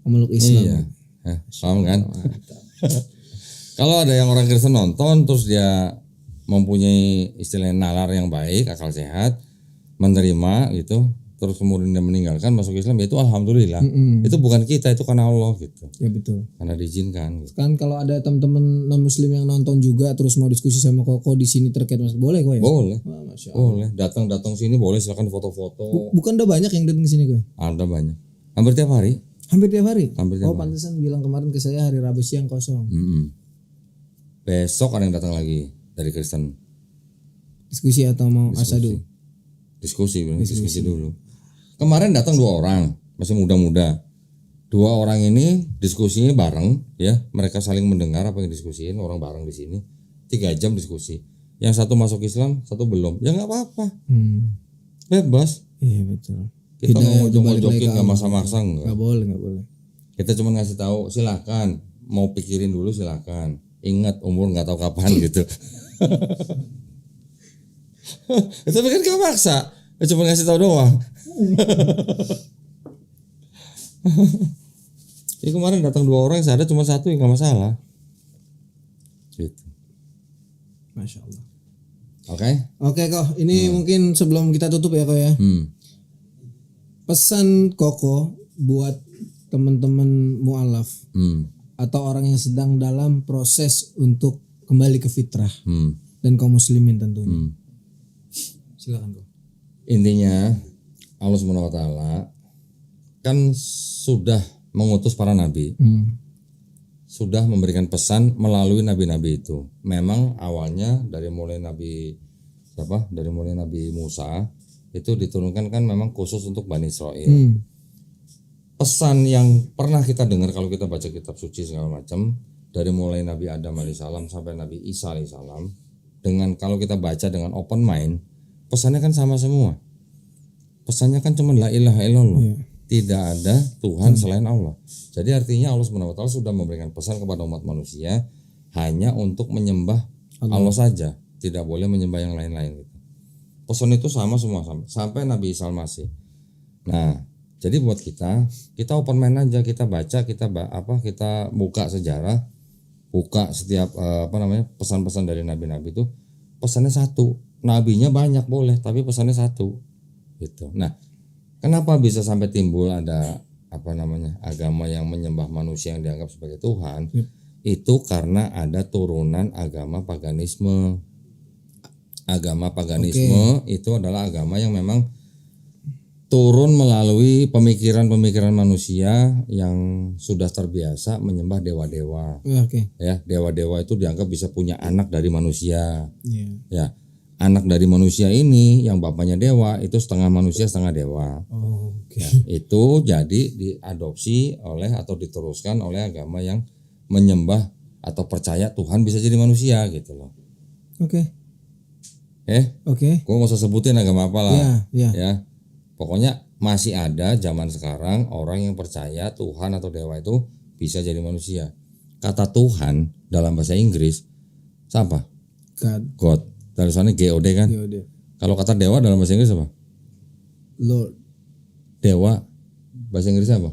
memeluk Islam. Iya. Paham kan? Kalau ada yang orang Kristen nonton terus dia mempunyai istilah nalar yang baik, akal sehat, menerima gitu, terus kemudian dia meninggalkan masuk Islam, ya itu alhamdulillah. Itu bukan kita, itu karena Allah gitu. Ya betul. Karena diizinkan. Gitu. Kan kalau ada teman-teman non muslim yang nonton juga terus mau diskusi sama Koko di sini terkait mas boleh kok ya? Boleh. Wah, Masya Allah. Boleh. Datang sini boleh, silakan foto-foto. Bukan udah banyak yang datang ke sini gue? Ada banyak. Hampir tiap hari. Hampir tiap hari. Hampir tiap hari. Pantesan bilang kemarin ke saya hari Rabu siang kosong. Besok ada yang datang lagi dari Kristen. Diskusi atau mau asadu? Diskusi dulu. Kemarin datang 2 orang, masih muda-muda. 2 orang ini diskusinya bareng, ya. Mereka saling mendengar apa yang diskusiin, orang bareng di sini. 3 jam diskusi. Yang satu masuk Islam, satu belum. Ya nggak apa-apa. Bebas. Iya betul. Kita Hidayah mau itu balik lagi ngojok-ngojokin ke nggak Allah. masa-masa nggak. Nggak boleh. Kita cuma ngasih tahu, silakan. Mau pikirin dulu silakan. Ingat umur nggak tahu kapan gitu. Tapi kan gak maksa, cuma ngasih tahu doang. Ini kemarin datang 2 orang, saya ada cuma 1 yang nggak masalah. Gitu. Masya Allah. Oke. Oke kok, ini mungkin sebelum kita tutup ya kok ya. Pesan Koko buat teman-teman mualaf atau orang yang sedang dalam proses untuk kembali ke fitrah dan kaum muslimin tentunya. Silakan Kok. Intinya Allah SWT kan sudah mengutus para nabi, sudah memberikan pesan melalui nabi-nabi itu. Memang awalnya dari mulai Nabi Musa itu diturunkan kan memang khusus untuk Bani Israel. Pesan yang pernah kita dengar kalau kita baca kitab suci segala macam, dari mulai Nabi Adam alaihissalam sampai Nabi Isa alaihissalam, dengan kalau kita baca dengan open mind, pesannya kan sama semua. Pesannya kan cuma la ilaha illallah. Tidak ada Tuhan selain Allah. Jadi artinya Allah SWT sudah memberikan pesan kepada umat manusia hanya untuk menyembah Allah saja, tidak boleh menyembah yang lain-lain gitu. Pesan itu sama semua sampai Nabi Isa masih. Nah, jadi buat kita open mind aja, kita baca, kita buka sejarah, buka setiap pesan-pesan dari nabi-nabi itu pesannya satu. Nabinya banyak boleh, tapi pesannya satu. Gitu. Nah, kenapa bisa sampai timbul ada agama yang menyembah manusia yang dianggap sebagai Tuhan? Itu karena ada turunan agama paganisme. Agama paganisme itu adalah agama yang memang turun melalui pemikiran-pemikiran manusia yang sudah terbiasa menyembah dewa-dewa. Ya, dewa-dewa itu dianggap bisa punya anak dari manusia. Ya, anak dari manusia ini yang bapaknya dewa itu setengah manusia setengah dewa. Ya, itu jadi diadopsi oleh atau diteruskan oleh agama yang menyembah atau percaya Tuhan bisa jadi manusia gitu loh. Gue nggak usah sebutin agama apa lah. Ya. Pokoknya masih ada zaman sekarang orang yang percaya Tuhan atau dewa itu bisa jadi manusia. Kata Tuhan dalam bahasa Inggris siapa? God. Tulisannya God kan? Yaudah. Kalau kata dewa dalam bahasa Inggris apa? Lord. Dewa bahasa Inggrisnya apa?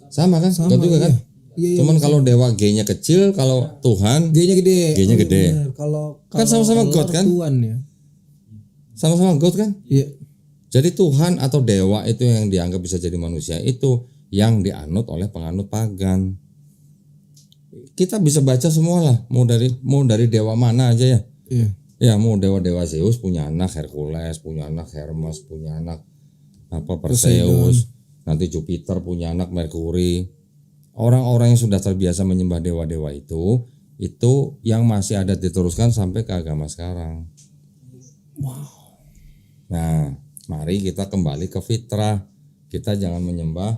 Sama kan? Sama, God juga kan? Iya, Cuman kalau dewa G-nya kecil, kalau Tuhan G-nya gede. G-nya gede. Bener. Kalau Kan sama-sama kalau God kan? Tuhan ya. sama-sama God kan? Iya. Jadi Tuhan atau dewa itu yang dianggap bisa jadi manusia itu yang dianut oleh penganut pagan. Kita bisa baca semua lah, mau dari dewa mana aja ya. Iya. Ya mau dewa-dewa Zeus punya anak Hercules, punya anak Hermes, punya anak Perseus, nanti Jupiter punya anak Mercury. Orang-orang yang sudah terbiasa menyembah dewa-dewa itu yang masih ada diteruskan sampai ke agama sekarang. Wow. Nah, mari kita kembali ke fitrah. Kita jangan menyembah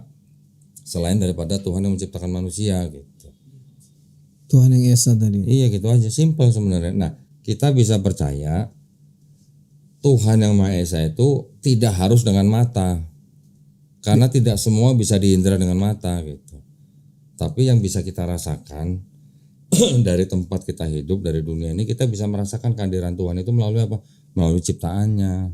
selain daripada Tuhan yang menciptakan manusia gitu. Tuhan yang Esa tadi. Iya gitu aja, simple sebenarnya. Nah, kita bisa percaya Tuhan yang Maha Esa itu tidak harus dengan mata. Karena tidak semua bisa diindra dengan mata gitu. Tapi yang bisa kita rasakan dari tempat kita hidup, dari dunia ini, kita bisa merasakan kehadiran Tuhan itu melalui apa? Melalui ciptaannya.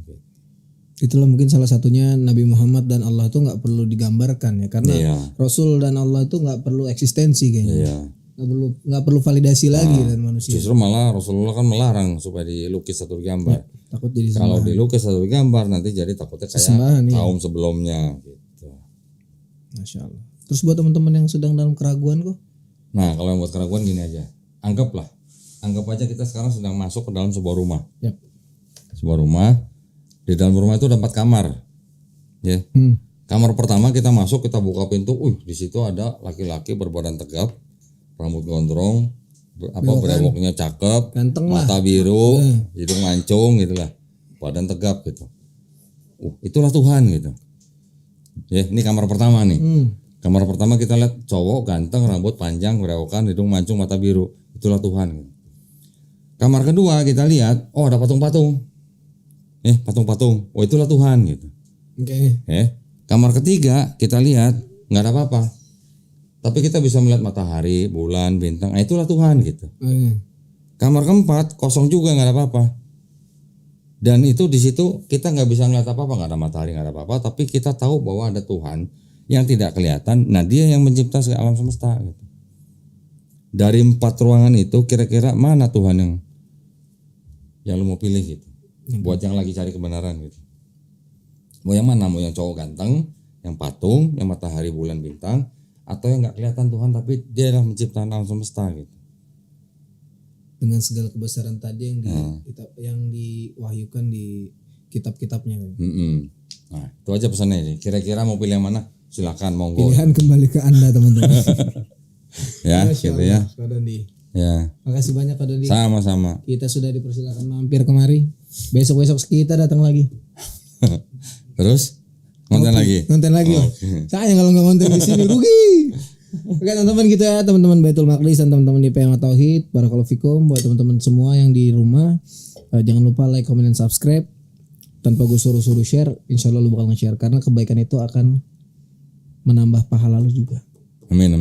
Itulah mungkin salah satunya Nabi Muhammad dan Allah itu nggak perlu digambarkan ya, karena Iya. Rasul dan Allah itu nggak perlu eksistensi kayaknya. Iya. Nggak perlu validasi lagi dan manusia. Justru malah Rasulullah kan melarang supaya dilukis satu gambar. Takut jadi Kalau sembahan. dilukis satu gambar nanti jadi takutnya Sesembahan, kayak iya. kaum sebelumnya gitu. Masya Allah. Terus buat teman-teman yang sedang dalam keraguan kok, Nah, kalau yang buat keraguan gini aja. Anggap aja kita sekarang sedang masuk ke dalam sebuah rumah. Yap. Sebuah rumah, di dalam rumah itu ada 4 kamar. Ya. Kamar pertama kita masuk, kita buka pintu, di situ ada laki-laki berbadan tegap, rambut gondrong, brewoknya cakep, Ganteng lah. mata biru, hidung mancung gitu lah. Badan tegap gitu. Itulah Tuhan gitu. Ya, ini kamar pertama nih. Kamar pertama kita lihat cowok ganteng, rambut panjang, berewokan, hidung mancung, mata biru. Itulah Tuhan. Gitu. Kamar kedua kita lihat, ada patung-patung. Patung-patung. Itulah Tuhan gitu. Oke. Kamar ketiga kita lihat nggak ada apa-apa. Tapi kita bisa melihat matahari, bulan, bintang. Itulah Tuhan gitu. Kamar keempat kosong juga nggak ada apa-apa. Dan itu di situ kita nggak bisa ngeliat apa-apa, nggak ada matahari, nggak ada apa-apa. Tapi kita tahu bahwa ada Tuhan yang tidak kelihatan. Nah, dia yang mencipta alam semesta gitu. Dari 4 ruangan itu kira-kira mana Tuhan yang lu mau pilih gitu. Buat yang lagi cari kebenaran gitu. Mau yang mana? Mau yang cowok ganteng, yang patung, yang matahari, bulan, bintang, atau yang nggak kelihatan Tuhan tapi dia adalah menciptakan alam semesta gitu. Dengan segala kebesaran tadi yang diwahyukan di kitab-kitabnya. Nah, itu aja pesannya ini. Kira-kira mau pilih yang mana? Silakan, monggo. Pilihan kembali ke Anda teman-teman. Ya, Masya gitu Allah, ya. Kak Dodi. Ya, Makasih banyak Kak Dodi. sama-sama. Kita sudah dipersilakan mampir kemari. Besok-besok kita datang lagi. Terus konten lagi. Nonton lagi. Sayang kalau nggak nonton di sini rugi. Oke teman-teman gitu ya, teman-teman Baitul Maqdis dan teman-teman di PMA Tauhid. Barakallahu fikum buat teman-teman semua yang di rumah. Jangan lupa like, comment, dan subscribe. Tanpa gue suruh-suruh share, insya Allah lu bakal nge-share karena kebaikan itu akan menambah pahala lu juga. Amin.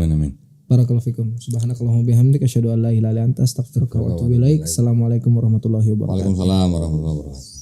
Barakallahu fikum. Subhanakallahumma bihamdika asyhadu an la ilaha illa anta astaghfiruka wa atubu ilaik. Assalamualaikum warahmatullahi wabarakatuh. Waalaikumsalam warahmatullahi wabarakatuh.